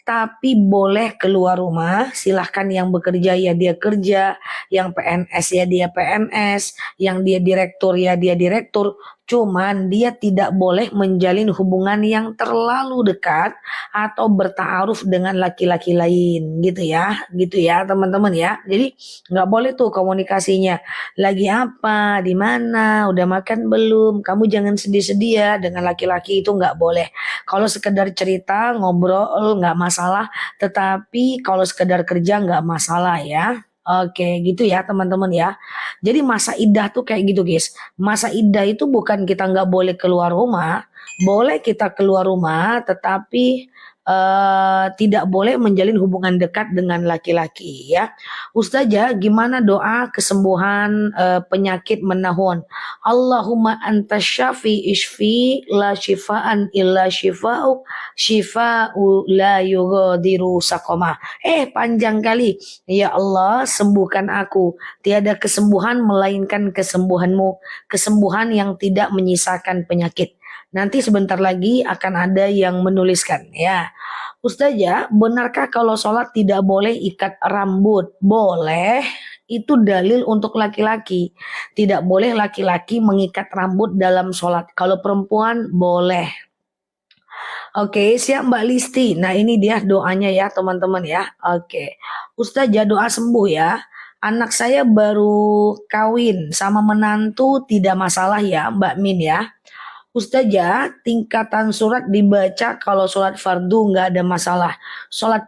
tapi boleh keluar rumah. Silahkan yang bekerja ya dia kerja, yang PNS ya dia PNS, yang dia direktur ya dia direktur. Cuman dia tidak boleh menjalin hubungan yang terlalu dekat atau bertaaruf dengan laki-laki lain gitu ya teman-teman ya. Jadi nggak boleh tuh komunikasinya. Lagi apa, di mana, udah makan belum, kamu jangan sedih-sedih ya, dengan laki-laki itu nggak boleh. Kalau sekedar cerita ngobrol nggak masalah, tetapi kalau sekedar kerja nggak masalah ya. Oke, gitu ya teman-teman ya. Jadi masa idah tuh kayak gitu guys. Masa idah itu bukan kita nggak boleh keluar rumah, boleh kita keluar rumah, tetapi tidak boleh menjalin hubungan dekat dengan laki-laki ya. Ustazah, gimana doa kesembuhan penyakit menahun? Allahumma antas syafi ishfi la shifaan illa shifa'u shifa'u la yughadiru saqama. Panjang kali. Ya Allah, sembuhkan aku. Tiada kesembuhan melainkan kesembuhanmu. Kesembuhan yang tidak menyisakan penyakit. Nanti sebentar lagi akan ada yang menuliskan ya. Ustazah, benarkah kalau sholat tidak boleh ikat rambut? Boleh, itu dalil untuk laki-laki. Tidak boleh laki-laki mengikat rambut dalam sholat. Kalau perempuan boleh. Oke, siap Mbak Listi. Nah ini dia doanya ya teman-teman ya. Oke, Ustazah doa sembuh ya. Anak saya baru kawin sama menantu, tidak masalah ya Mbak Min ya. Ustazah, tingkatan surat dibaca kalau sholat fardu nggak ada masalah. Surat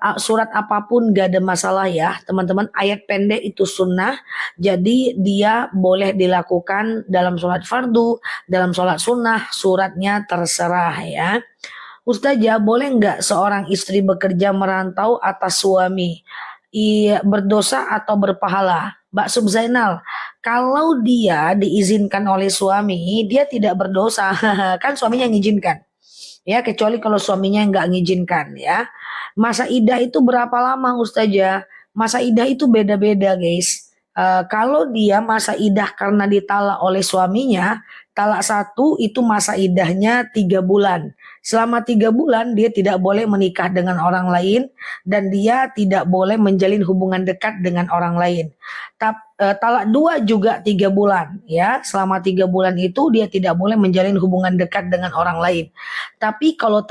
apapun nggak ada masalah ya, teman-teman. Ayat pendek itu sunnah, jadi dia boleh dilakukan dalam sholat fardu, dalam sholat sunnah, suratnya terserah ya. Ustazah, boleh nggak seorang istri bekerja merantau atas suami? Iya, berdosa atau berpahala? Mbak Subzainal, kalau dia diizinkan oleh suami, dia tidak berdosa. Kan suaminya ngizinkan. Ya, kecuali kalau suaminya nggak ngizinkan ya. Masa idah itu berapa lama Ustazah? Masa idah itu beda-beda guys. Kalau dia masa idah karena ditalak oleh suaminya, talak satu itu masa idahnya 3 bulan. Selama 3 bulan dia tidak boleh menikah dengan orang lain dan dia tidak boleh menjalin hubungan dekat dengan orang lain. Talak 2 juga 3 bulan ya. Selama 3 bulan itu dia tidak boleh menjalin hubungan dekat dengan orang lain. Tapi kalau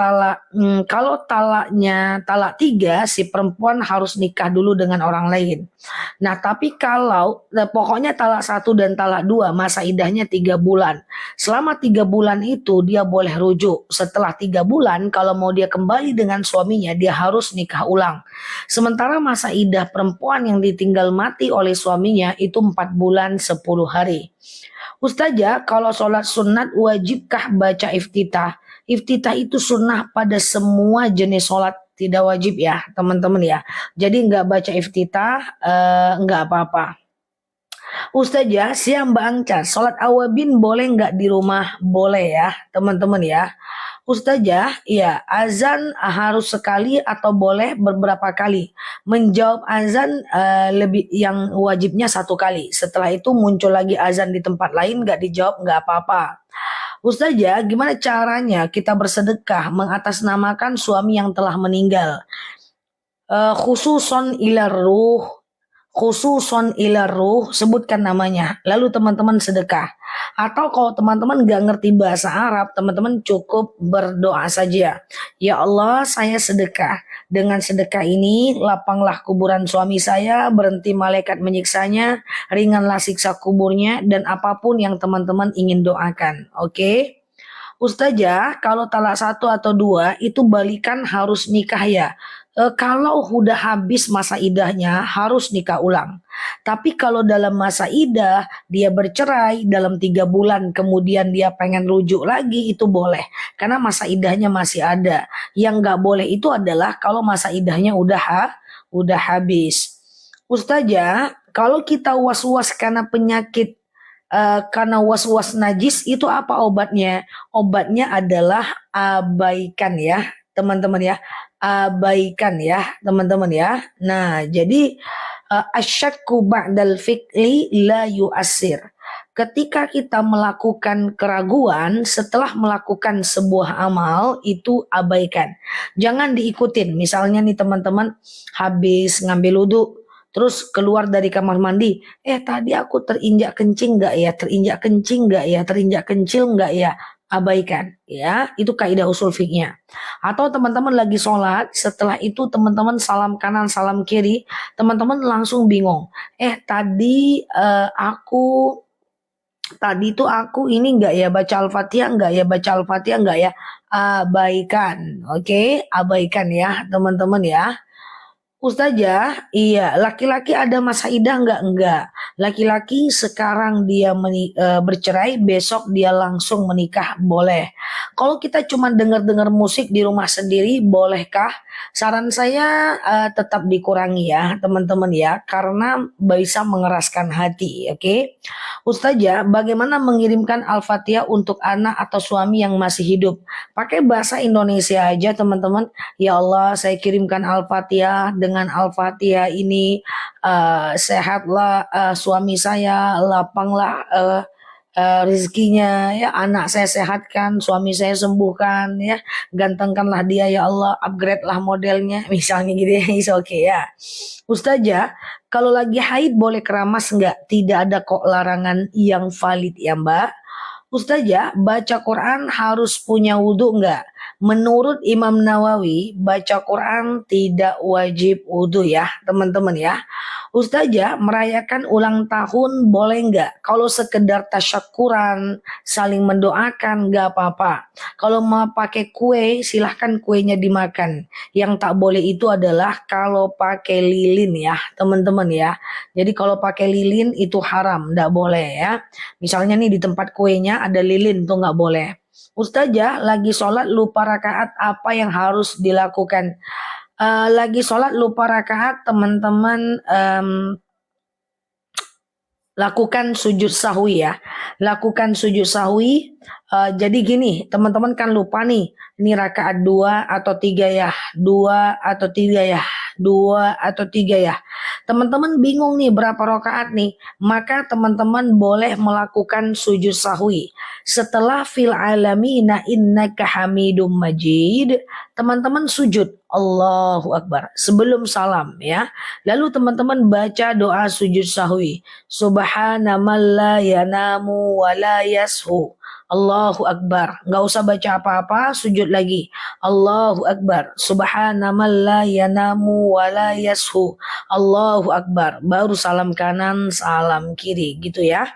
talaknya talak 3, si perempuan harus nikah dulu dengan orang lain. Nah, tapi kalau pokoknya talak 1 dan talak 2 masa idahnya 3 bulan. Selama 3 bulan itu dia boleh rujuk. Setelah 3 bulan kalau mau dia kembali dengan suaminya dia harus nikah ulang. Sementara masa idah perempuan yang ditinggal mati oleh suaminya itu 4 bulan 10 hari. Ustazah, kalau sholat sunat wajibkah baca iftitah? Iftitah itu sunnah pada semua jenis sholat, tidak wajib ya teman-teman ya. Jadi nggak baca iftitah nggak apa-apa. Ustazah, siang Mbak Angca, sholat awabin boleh nggak di rumah? Boleh ya teman-teman ya. Ustazah, ya azan harus sekali atau boleh beberapa kali? Menjawab azan lebih yang wajibnya 1 kali. Setelah itu muncul lagi azan di tempat lain nggak dijawab nggak apa-apa. Ustazah, gimana caranya kita bersedekah mengatasnamakan suami yang telah meninggal? Khususon ilar ruh, khususon ila ruh, sebutkan namanya, lalu teman-teman sedekah. Atau kalau teman-teman gak ngerti bahasa Arab, teman-teman cukup berdoa saja. Ya Allah, saya sedekah. Dengan sedekah ini, lapanglah kuburan suami saya, berhenti malaikat menyiksanya, ringanlah siksa kuburnya, dan apapun yang teman-teman ingin doakan. Oke? Ustazah, kalau talak satu atau dua itu balikan harus nikah ya. Kalau udah habis masa idahnya harus nikah ulang. Tapi kalau dalam masa idah dia bercerai dalam 3 bulan kemudian dia pengen rujuk lagi itu boleh. Karena masa idahnya masih ada. Yang nggak boleh itu adalah kalau masa idahnya udah habis. Ustazah, kalau kita was-was karena penyakit karena was-was najis itu apa obatnya? Obatnya adalah abaikan ya, teman-teman ya. Abaikan ya, teman-teman ya. Nah, jadi asyakku ba'dal fi'li la yu'assir. Ketika kita melakukan keraguan setelah melakukan sebuah amal itu abaikan. Jangan diikutin. Misalnya nih teman-teman habis ngambil wudhu terus keluar dari kamar mandi, tadi aku terinjak kencing nggak ya, terinjak kencing nggak ya, terinjak kencil nggak ya, abaikan ya, itu kaidah usul fikihnya. Atau teman-teman lagi sholat, setelah itu teman-teman salam kanan salam kiri, teman-teman langsung bingung, tadi tuh aku ini nggak ya baca al-fatihah nggak ya, baca al-fatihah nggak ya, abaikan. Oke, abaikan ya teman-teman ya. Ustazah, iya, laki-laki ada masa idah enggak? Enggak. Laki-laki sekarang dia bercerai, besok dia langsung menikah, boleh. Kalau kita cuma dengar-dengar musik di rumah sendiri, bolehkah? Saran saya tetap dikurangi ya, teman-teman ya, karena bisa mengeraskan hati, oke? Ustazah, bagaimana mengirimkan Al-Fatihah untuk anak atau suami yang masih hidup? Pakai bahasa Indonesia aja, teman-teman. Ya Allah, saya kirimkan Al-Fatihah, dengan Al-Fatihah ini sehatlah suami saya, lapanglah rezekinya ya, anak saya sehatkan, suami saya sembuhkan ya, gantengkanlah dia ya Allah, upgrade lah modelnya misalnya gitu ya, is okay ya. Ustazah, kalau lagi haid boleh keramas enggak? Tidak ada kok larangan yang valid ya Mbak. Ustazah, baca Quran harus punya wudhu enggak? Menurut Imam Nawawi, baca Quran tidak wajib wudhu ya, teman-teman ya. Ustazah, merayakan ulang tahun boleh enggak? Kalau sekedar tasyakuran, saling mendoakan, enggak apa-apa. Kalau mau pakai kue, silahkan kuenya dimakan. Yang tak boleh itu adalah kalau pakai lilin ya, teman-teman ya. Jadi kalau pakai lilin itu haram, enggak boleh ya. Misalnya nih di tempat kuenya ada lilin tuh nggak boleh. Ustazah lagi sholat lupa rakaat apa yang harus dilakukan? Lagi sholat lupa rakaat teman-teman lakukan sujud sahwi ya. Lakukan sujud sahwi. Jadi gini teman-teman kan lupa nih. Ini rakaat 2 atau 3 ya. 2 atau 3 ya. 2 atau 3 ya. Teman-teman bingung nih berapa rakaat nih. Maka teman-teman boleh melakukan sujud sahwi. Setelah fil alamina innaka hamidum majid. Teman-teman sujud. Allahu Akbar. Sebelum salam ya. Lalu teman-teman baca doa sujud sahwi. Subhana man la yanamu wa la yashu. Allahu Akbar. Nggak usah baca apa-apa, sujud lagi. Allahu Akbar. Subhana man la yanamu wa la yashu. Allahu Akbar. Baru salam kanan, salam kiri gitu ya.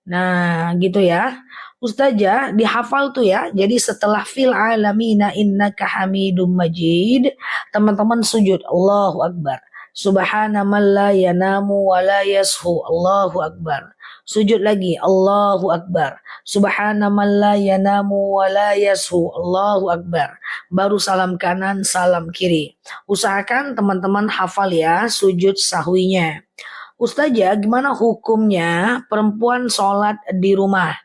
Nah, gitu ya. Ustazah dihafal tuh ya. Jadi setelah fil alamina innaka hamidum majid, teman-teman sujud Allahu Akbar. Subhana man la yanamu wa la yashu. Allahu Akbar. Sujud lagi Allahu Akbar. Subhana man la yanamu wa la yashu. Allahu Akbar. Baru salam kanan, salam kiri. Usahakan teman-teman hafal ya sujud sahwinya. Ustazah, gimana hukumnya perempuan sholat di rumah?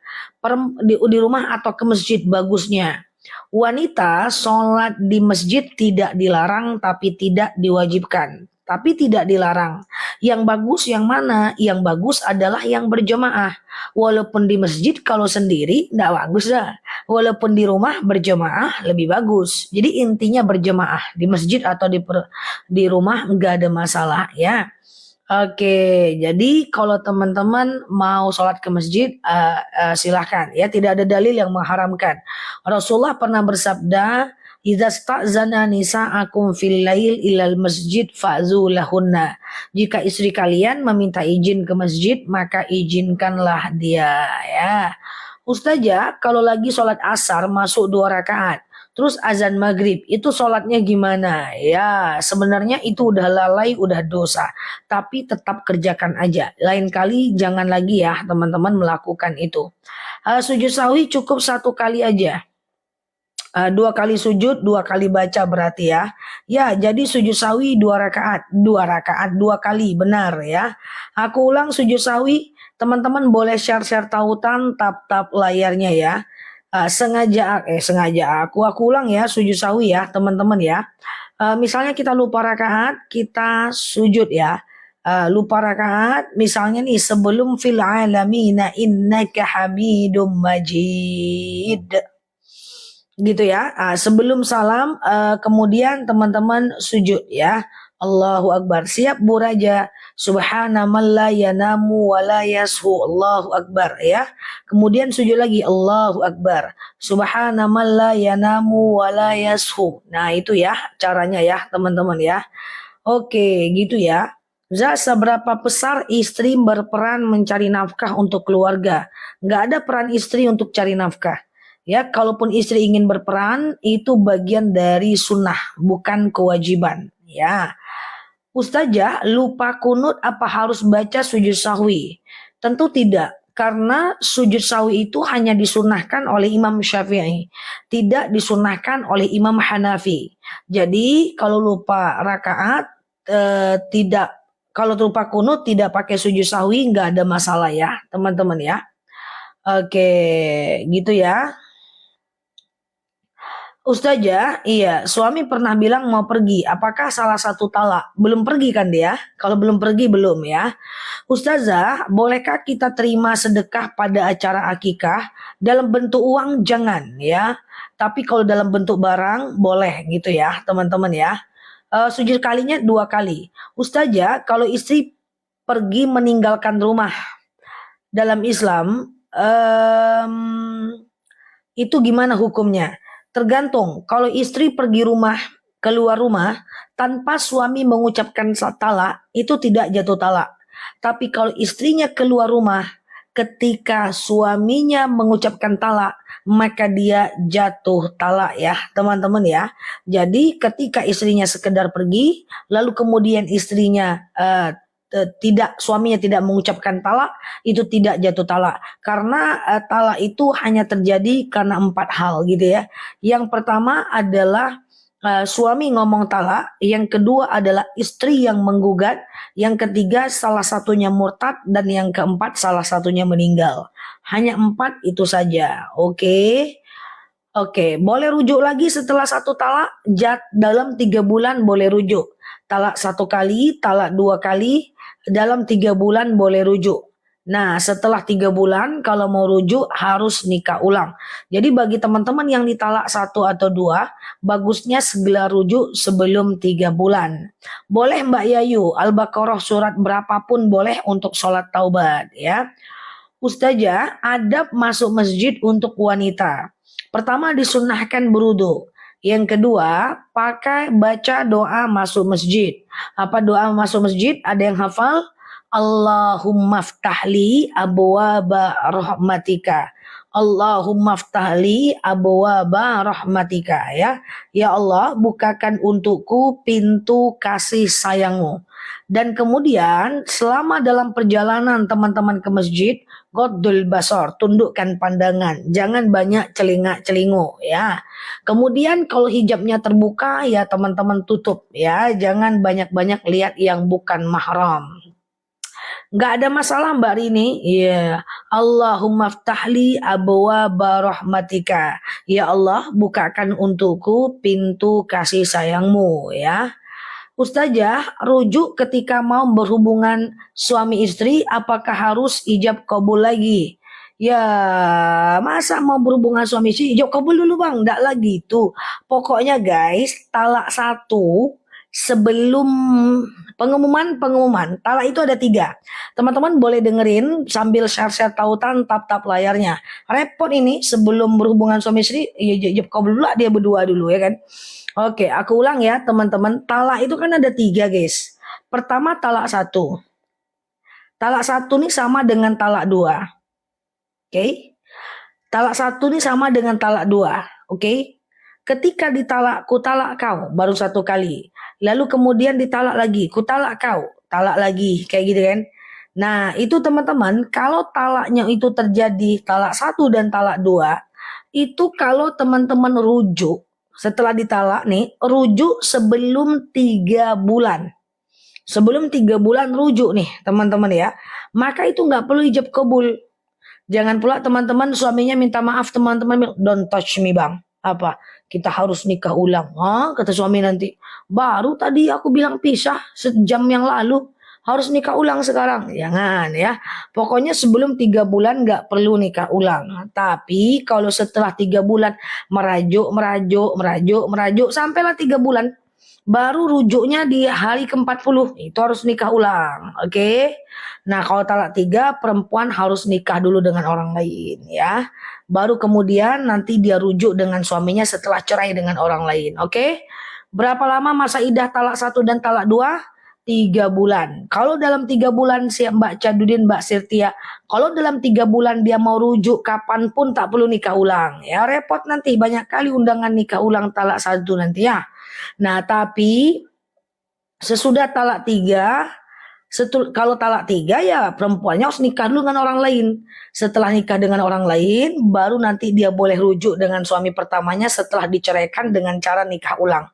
Di rumah atau ke masjid bagusnya? Wanita sholat di masjid tidak dilarang tapi tidak diwajibkan. Tapi tidak dilarang. Yang bagus yang mana? Yang bagus adalah yang berjemaah. Walaupun di masjid kalau sendiri tidak bagus dah. Walaupun di rumah berjemaah lebih bagus. Jadi intinya berjemaah. Di masjid atau di rumah nggak ada masalah ya. Oke, jadi kalau teman-teman mau sholat ke masjid, silahkan ya, tidak ada dalil yang mengharamkan. Rasulullah pernah bersabda, "Idza sta'zana nisa'akum fil lail ilal masjid fa'zu lahunna." Jika istri kalian meminta izin ke masjid, maka izinkanlah dia ya. Ustazah, kalau lagi sholat asar masuk 2 rakaat, terus azan maghrib, itu sholatnya gimana? Ya, sebenarnya itu udah lalai, udah dosa. Tapi tetap kerjakan aja. Lain kali jangan lagi ya teman-teman melakukan itu. Sujud sahwi cukup 1 kali aja. 2 kali sujud, 2 kali baca berarti ya. Ya, jadi sujud sawi 2 rakaat, 2 rakaat 2 kali, benar ya. Aku ulang sujud sawi, teman-teman boleh share-share tautan, tap-tap layarnya ya. Sengaja aku ulang ya sujud sawi ya teman-teman ya. Misalnya kita lupa rakaat, kita sujud ya. Lupa rakaat, misalnya nih sebelum fil alamina innaka hamidum majid gitu ya. Sebelum salam, kemudian teman-teman sujud ya. Allahu Akbar. Siap Bu Raja. Subhana man la yanamu wa la yashu. Allahu Akbar ya. Kemudian sujud lagi. Allahu Akbar. Subhana man la yanamu wa la yashu. Nah itu ya caranya ya teman-teman ya. Oke gitu ya. Seberapa besar istri berperan mencari nafkah untuk keluarga? Nggak ada peran istri untuk cari nafkah. Ya, kalaupun istri ingin berperan, itu bagian dari sunnah, bukan kewajiban. Ya, Ustazah, lupa kunut apa harus baca sujud sahwi? Tentu tidak, karena sujud sahwi itu hanya disunahkan oleh Imam Syafi'i, tidak disunahkan oleh Imam Hanafi. Jadi kalau lupa rakaat, tidak, kalau lupa kunut tidak pakai sujud sahwi nggak ada masalah ya, teman-teman ya. Oke, gitu ya. Ustazah, iya, suami pernah bilang mau pergi. Apakah salah satu talak? Belum pergi kan dia? Kalau belum pergi belum ya. Ustazah, bolehkah kita terima sedekah pada acara akikah? Dalam bentuk uang jangan ya. Tapi kalau dalam bentuk barang boleh gitu ya, teman-teman ya. Sujud kalinya 2 kali. Ustazah, kalau istri pergi meninggalkan rumah dalam Islam, itu gimana hukumnya? Tergantung, kalau istri pergi keluar rumah tanpa suami mengucapkan talak, itu tidak jatuh talak. Tapi kalau istrinya keluar rumah ketika suaminya mengucapkan talak, maka dia jatuh talak ya teman-teman ya. Jadi ketika istrinya sekedar pergi, lalu kemudian istrinya suaminya tidak mengucapkan talak, itu tidak jatuh talak karena talak itu hanya terjadi karena 4 hal gitu ya. Yang pertama adalah suami ngomong talak, yang kedua adalah istri yang menggugat, yang ketiga salah satunya murtad, dan yang keempat salah satunya meninggal. Hanya 4 itu saja. Oke, boleh rujuk lagi setelah 1 talak, dalam 3 bulan boleh rujuk. Talak 1 kali, talak 2 kali, dalam 3 bulan boleh rujuk. Nah, setelah 3 bulan kalau mau rujuk harus nikah ulang. Jadi bagi teman-teman yang ditalak 1 atau 2, bagusnya segera rujuk sebelum 3 bulan. Boleh Mbak Yayu, Al-Baqarah surat berapapun boleh untuk sholat taubat ya. Ustazah, adab masuk masjid untuk wanita. Pertama disunahkan berudu. Yang kedua, baca doa masuk masjid. Apa doa masuk masjid? Ada yang hafal? Allahumma ftahli abwaba rahmatika. Allahumma ftahli abwaba rahmatika ya. Ya Allah, bukakan untukku pintu kasih sayangmu. Dan kemudian selama dalam perjalanan teman-teman ke masjid, Ghaddul basar, tundukkan pandangan, jangan banyak celingak-celingu ya. Kemudian kalau hijabnya terbuka ya teman-teman tutup ya, jangan banyak-banyak lihat yang bukan mahram. Nggak ada masalah Mbak Rini. Iya. Allahumma ftahli abwaba rahmatika. Ya Allah, bukakan untukku pintu kasih sayangmu ya. Ustazah, rujuk ketika mau berhubungan suami istri, apakah harus ijab kabul lagi? Ya, masa mau berhubungan suami istri, ijab kabul dulu bang, enggak lagi tuh. Pokoknya guys, talak 1 sebelum pengumuman talak itu ada 3. Teman-teman boleh dengerin sambil share-share tautan, tap-tap layarnya. Repot ini sebelum berhubungan suami istri, ya kau dulu lah, dia berdua dulu ya kan. Oke, aku ulang ya teman-teman. Talak itu kan ada 3 guys. Pertama talak 1. Talak 1 nih sama dengan talak 2. Oke. Talak 1 nih sama dengan talak 2. Oke. Ketika ditalak, ku talak kau baru 1 kali. Lalu kemudian ditalak lagi, ku talak kau, talak lagi, kayak gitu kan. Nah, itu teman-teman, kalau talaknya itu terjadi talak 1 dan talak 2, itu kalau teman-teman rujuk setelah ditalak nih, rujuk sebelum 3 bulan. Sebelum 3 bulan rujuk nih teman-teman ya. Maka itu nggak perlu ijab kabul. Jangan pula teman-teman suaminya minta maaf, teman-teman bilang, don't touch me bang. Apa? Kita harus nikah ulang. Kata suami nanti. Baru tadi aku bilang pisah sejam yang lalu. Harus nikah ulang sekarang. Jangan ya. Pokoknya sebelum 3 bulan nggak perlu nikah ulang. Tapi kalau setelah 3 bulan merajuk sampailah 3 bulan. Baru rujuknya di hari ke-40. Itu harus nikah ulang. Oke. Nah, kalau talak 3, perempuan harus nikah dulu dengan orang lain ya. Baru kemudian nanti dia rujuk dengan suaminya setelah cerai dengan orang lain. Oke? Berapa lama masa idah talak 1 dan talak 2? 3 bulan. Kalau dalam 3 bulan si Mbak Cadudin, Mbak Sirtia, kalau dalam 3 bulan dia mau rujuk kapanpun tak perlu nikah ulang. Ya repot nanti, banyak kali undangan nikah ulang talak 1 nanti ya. Nah, tapi sesudah talak 3, kalau talak 3 ya perempuannya harus nikah dulu dengan orang lain. Setelah nikah dengan orang lain, baru nanti dia boleh rujuk dengan suami pertamanya setelah diceraikan dengan cara nikah ulang.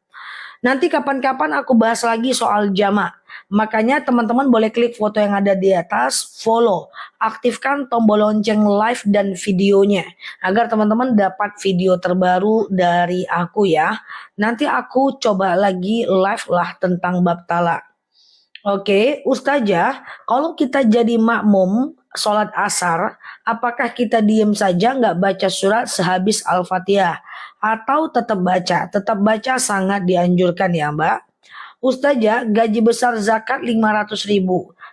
Nanti kapan-kapan aku bahas lagi soal jamak. Makanya teman-teman boleh klik foto yang ada di atas, follow, aktifkan tombol lonceng live dan videonya agar teman-teman dapat video terbaru dari aku ya. Nanti aku coba lagi live lah tentang bab talak. Oke, Ustazah, kalau kita jadi makmum sholat asar, apakah kita diem saja nggak baca surat sehabis Al-Fatihah? Atau tetap baca? Tetap baca sangat dianjurkan ya Mbak. Ustazah, gaji besar zakat 500.000.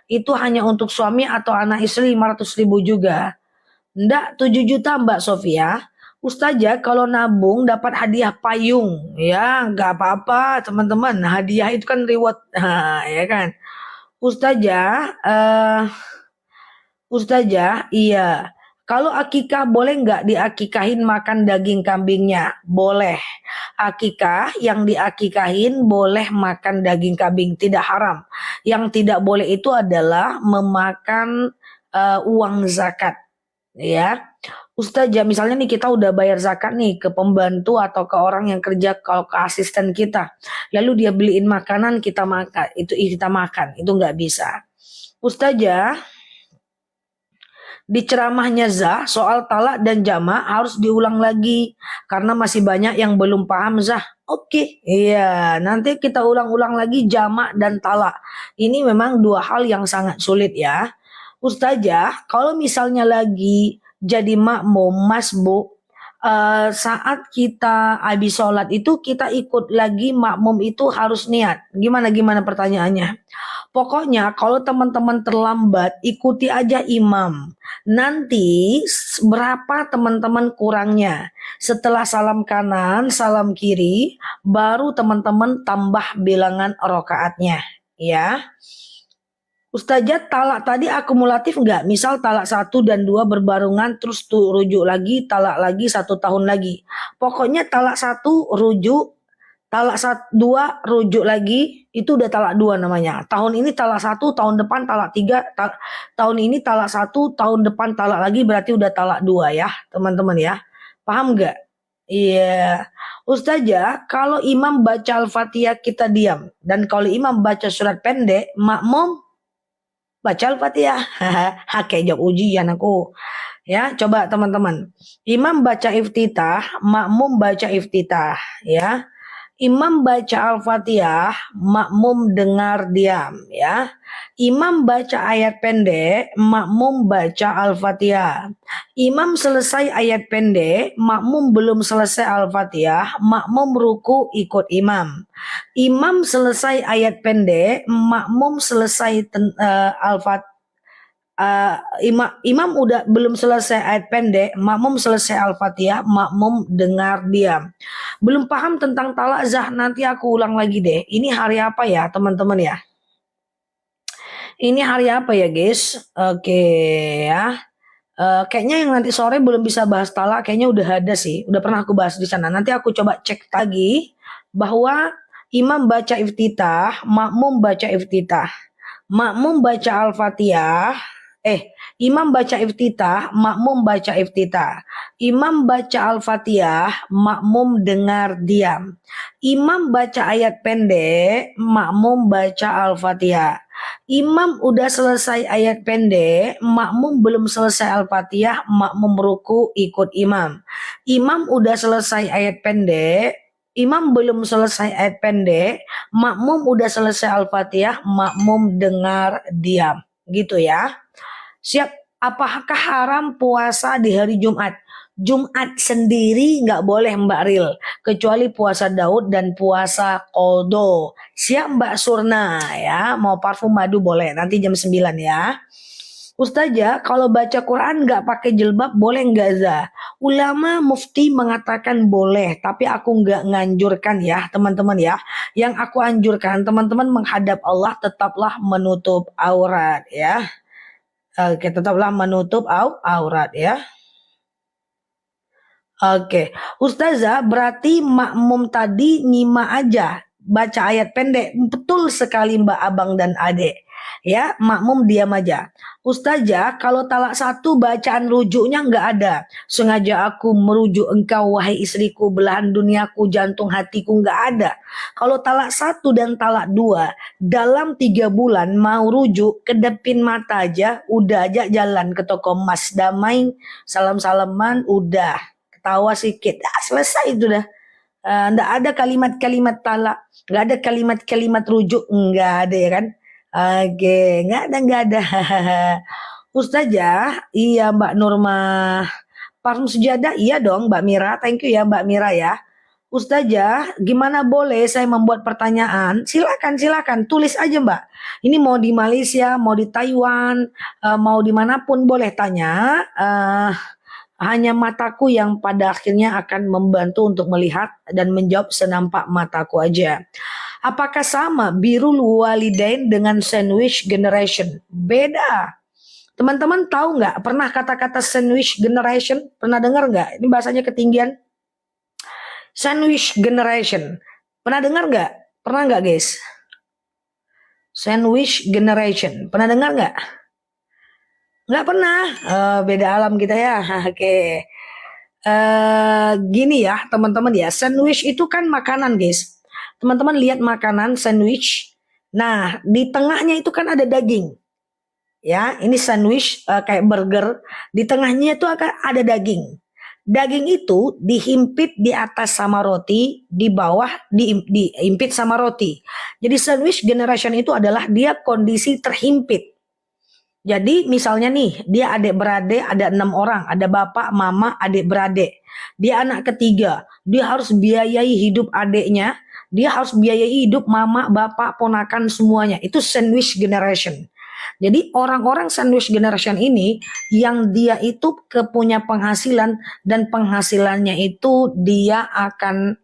Itu hanya untuk suami atau anak istri 500.000 juga? Enggak, 7 juta Mbak Sofia. Ustazah kalau nabung dapat hadiah payung. Ya, nggak apa-apa teman-teman. Hadiah itu kan reward. Ya kan. Ustazah, iya. Kalau akikah boleh nggak diakikahin makan daging kambingnya? Boleh. Akikah yang diakikahin boleh makan daging kambing, tidak haram. Yang tidak boleh itu adalah memakan uang zakat. Ya. Ustazah, misalnya nih kita udah bayar zakat nih ke pembantu atau ke orang yang kerja, kalau ke asisten kita. Lalu dia beliin makanan, kita makan, itu nggak bisa. Ustazah, di ceramahnya Zah soal talak dan jamak harus diulang lagi karena masih banyak yang belum paham Zah. Oke, iya, nanti kita ulang-ulang lagi jamak dan talak. Ini memang 2 hal yang sangat sulit ya. Ustazah, kalau misalnya lagi jadi makmum masbuk, saat kita habis sholat itu kita ikut lagi makmum itu harus niat. Gimana pertanyaannya? Pokoknya kalau teman-teman terlambat, ikuti aja imam. Nanti berapa teman-teman kurangnya. Setelah salam kanan, salam kiri, baru teman-teman tambah bilangan rokaatnya. Ya. Ustazah, talak tadi akumulatif enggak? Misal talak 1 dan 2 berbarengan terus tuh rujuk lagi, talak lagi 1 tahun lagi. Pokoknya talak 1 rujuk, talak 2 rujuk lagi, itu udah talak 2 namanya. Tahun ini talak 1, tahun depan talak 3, tahun ini talak 1, tahun depan talak lagi, berarti udah talak 2 ya, teman-teman ya. Paham enggak? Iya. Ustazah, kalau imam baca Al-Fatihah kita diam, dan kalau imam baca surat pendek, makmum baca Al-Fatihah. Kayak jawab ujian aku. Ya, coba teman-teman. Imam baca iftitah, makmum baca iftitah, ya. Imam baca Al-Fatihah, makmum dengar diam ya. Imam baca ayat pendek, makmum baca Al-Fatihah. Imam selesai ayat pendek, makmum belum selesai Al-Fatihah, makmum ruku ikut imam. Imam selesai ayat pendek, makmum selesai Al-Fatihah. Imam udah belum selesai ayat pendek, makmum selesai Al-Fatihah, makmum dengar diam. Belum paham tentang talazah, nanti aku ulang lagi deh. Ini hari apa ya teman-teman ya? Ini hari apa ya guys? Oke ya. Kayaknya yang nanti sore belum bisa bahas talak, kayaknya udah ada sih. Udah pernah aku bahas di sana. Nanti aku coba cek lagi bahwa imam baca iftitah, makmum baca iftitah. Makmum baca Al-Fatihah, imam baca iftitah, makmum baca iftitah. Imam baca Al-Fatihah, makmum dengar diam. Imam baca ayat pendek, makmum baca Al-Fatihah. Imam udah selesai ayat pendek, makmum belum selesai Al-Fatihah, makmum ruku ikut imam. Imam udah selesai ayat pendek, imam belum selesai ayat pendek, makmum udah selesai Al-Fatihah, makmum dengar diam. Gitu ya. Siap. Apakah haram puasa di hari Jumat? Jumat sendiri nggak boleh Mbak Ril, kecuali puasa Daud dan puasa Kodo. Siap Mbak Surna ya, mau parfum madu boleh, nanti jam 9 ya. Ustazah, kalau baca Quran nggak pakai jilbab boleh nggak Za? Ulama mufti mengatakan boleh, tapi aku nggak nganjurkan ya teman-teman ya. Yang aku anjurkan teman-teman menghadap Allah tetaplah menutup aurat ya. Oke, tetaplah menutup aurat ya. Oke, Ustazah berarti makmum tadi nyimak aja baca ayat pendek. Betul sekali Mbak Abang dan Adek. Ya, makmum diam aja. Ustazah, kalau talak satu bacaan rujuknya nggak ada. Sengaja aku merujuk engkau wahai istriku, belahan duniaku, jantung hatiku, nggak ada. Kalau talak satu dan talak dua, dalam 3 bulan mau rujuk, kedepin mata aja, udah aja jalan ke toko emas, damai, salam-salaman, udah. Ketawa sedikit, selesai itu dah. Nggak ada kalimat-kalimat talak, nggak ada kalimat-kalimat rujuk, nggak ada ya kan? Oke, nggak ada. Ustazah, iya Mbak Nurma. Parfum sejadah, iya dong Mbak Mira. Thank you ya Mbak Mira ya. Ustazah, gimana boleh saya membuat pertanyaan? Silakan, tulis aja Mbak. Ini mau di Malaysia, mau di Taiwan, mau dimanapun boleh tanya. Hanya mataku yang pada akhirnya akan membantu untuk melihat dan menjawab senampak mataku aja. Apakah sama birrul walidain dengan sandwich generation? Beda. Teman-teman tahu nggak? Pernah kata-kata sandwich generation? Pernah dengar nggak? Ini bahasanya ketinggian. Sandwich generation. Pernah dengar nggak? Pernah nggak guys? Sandwich generation. Pernah dengar nggak? Nggak pernah. Beda alam kita ya. Oke. Gini ya teman-teman ya. Sandwich itu kan makanan guys. Teman-teman lihat makanan sandwich. Nah di tengahnya itu kan ada daging. Ya ini sandwich kayak burger. Di tengahnya itu akan ada daging. Daging itu dihimpit di atas sama roti, di bawah dihimpit sama roti. Jadi sandwich generation itu adalah dia kondisi terhimpit. Jadi misalnya nih, dia adik-beradik ada 6 orang, ada bapak, mama, adik-beradik. Dia anak ketiga, dia harus biayai hidup adiknya, dia harus biayai hidup mama, bapak, ponakan semuanya. Itu sandwich generation. Jadi orang-orang sandwich generation ini yang dia itu punya penghasilan dan penghasilannya itu dia akan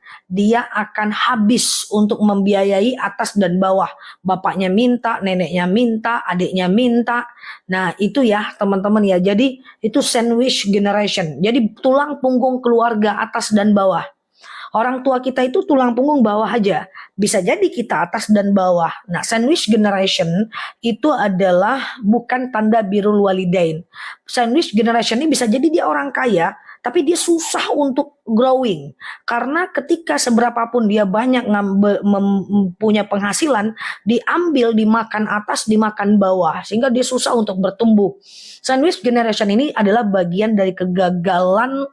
habis untuk membiayai atas dan bawah. Bapaknya minta, neneknya minta, adiknya minta. Nah, itu ya teman-teman ya. Jadi itu sandwich generation. Jadi tulang punggung keluarga atas dan bawah. Orang tua kita itu tulang punggung bawah aja. Bisa jadi kita atas dan bawah. Nah, sandwich generation itu adalah bukan tanda birrul walidain. Sandwich generation ini bisa jadi dia orang kaya, tapi dia susah untuk growing. Karena ketika seberapapun dia banyak punya penghasilan, diambil, dimakan atas, dimakan bawah. Sehingga dia susah untuk bertumbuh. Sandwich generation ini adalah bagian dari kegagalan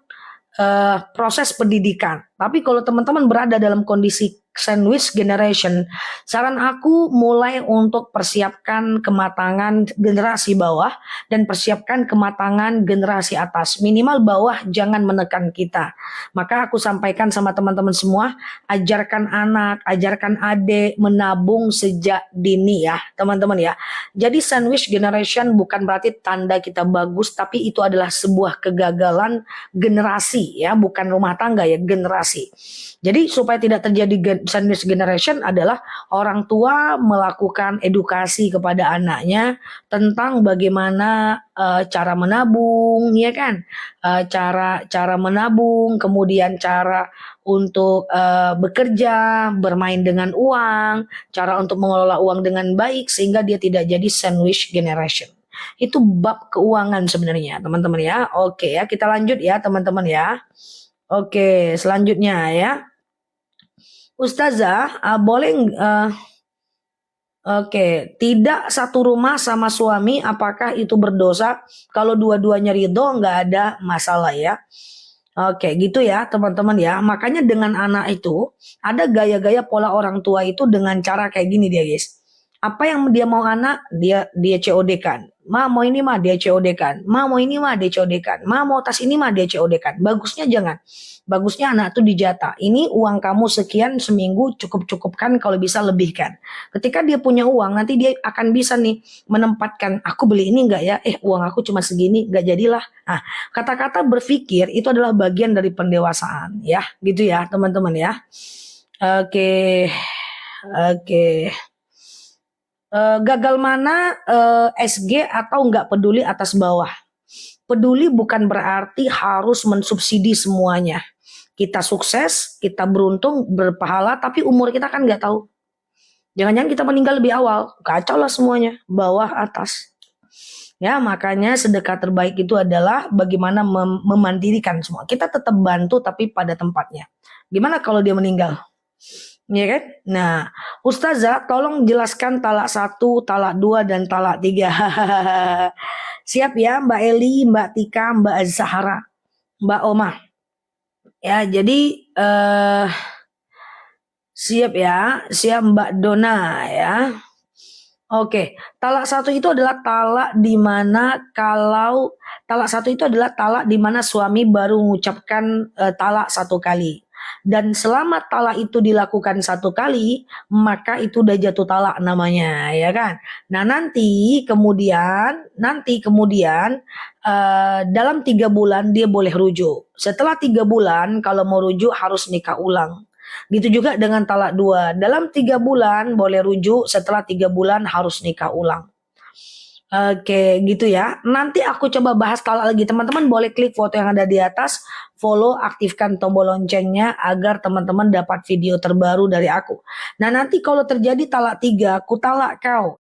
proses pendidikan. Tapi kalau teman-teman berada dalam kondisi sandwich generation, saran aku mulai untuk persiapkan kematangan generasi bawah dan persiapkan kematangan generasi atas. Minimal bawah jangan menekan kita. Maka aku sampaikan sama teman-teman semua, ajarkan anak, ajarkan adik menabung sejak dini ya, teman-teman ya. Jadi sandwich generation bukan berarti tanda kita bagus, tapi itu adalah sebuah kegagalan generasi ya, bukan rumah tangga ya, generasi. Jadi supaya tidak terjadi sandwich generation adalah orang tua melakukan edukasi kepada anaknya tentang bagaimana cara menabung, ya kan? Cara menabung, kemudian cara untuk bekerja, bermain dengan uang, cara untuk mengelola uang dengan baik sehingga dia tidak jadi sandwich generation. Itu bab keuangan sebenarnya, teman-teman ya. Oke ya, kita lanjut ya, teman-teman ya. Oke, selanjutnya ya. Ustazah, oke, tidak satu rumah sama suami, apakah itu berdosa? Kalau dua-duanya ridho, nggak ada masalah ya. Oke, gitu ya teman-teman ya. Makanya dengan anak itu, ada gaya-gaya pola orang tua itu dengan cara kayak gini dia guys. Apa yang dia mau anak, dia COD-kan. Ma mau ini mah dia COD-kan. Ma mau ini mah dia COD-kan. Ma mau tas ini mah dia COD-kan. Bagusnya jangan. Bagusnya anak tuh dijata. Ini uang kamu sekian seminggu cukup-cukupkan, kalau bisa lebihkan. Ketika dia punya uang, nanti dia akan bisa nih menempatkan, aku beli ini enggak ya? Uang aku cuma segini, enggak jadilah. Nah, kata-kata berpikir itu adalah bagian dari pendewasaan ya. Gitu ya, teman-teman ya. Oke. Oke. Gagal mana SG atau nggak peduli atas bawah. Peduli bukan berarti harus mensubsidi semuanya. Kita sukses, kita beruntung, berpahala, tapi umur kita kan nggak tahu. Jangan-jangan kita meninggal lebih awal, kacau lah semuanya, bawah atas. Ya, makanya sedekah terbaik itu adalah bagaimana memandirikan semua. Kita tetap bantu tapi pada tempatnya. Gimana kalau dia meninggal? Ya kan? Nah, Ustazah tolong jelaskan talak 1, talak 2, dan talak 3. Siap ya Mbak Eli, Mbak Tika, Mbak Zahara, Mbak Oma. Ya, jadi siap ya, siap Mbak Dona ya. Oke, talak 1 itu adalah talak di mana suami baru mengucapkan talak 1 kali. Dan selama talak itu dilakukan 1 kali, maka itu udah jatuh talak namanya, ya kan? Nah, nanti kemudian dalam 3 bulan dia boleh rujuk. Setelah 3 bulan kalau mau rujuk harus nikah ulang. Gitu juga dengan talak 2. Dalam 3 bulan boleh rujuk, setelah 3 bulan harus nikah ulang. Oke, gitu ya. Nanti aku coba bahas talak lagi. Teman-teman boleh klik foto yang ada di atas, follow, aktifkan tombol loncengnya agar teman-teman dapat video terbaru dari aku. Nah, nanti kalau terjadi talak 3, aku talak kau.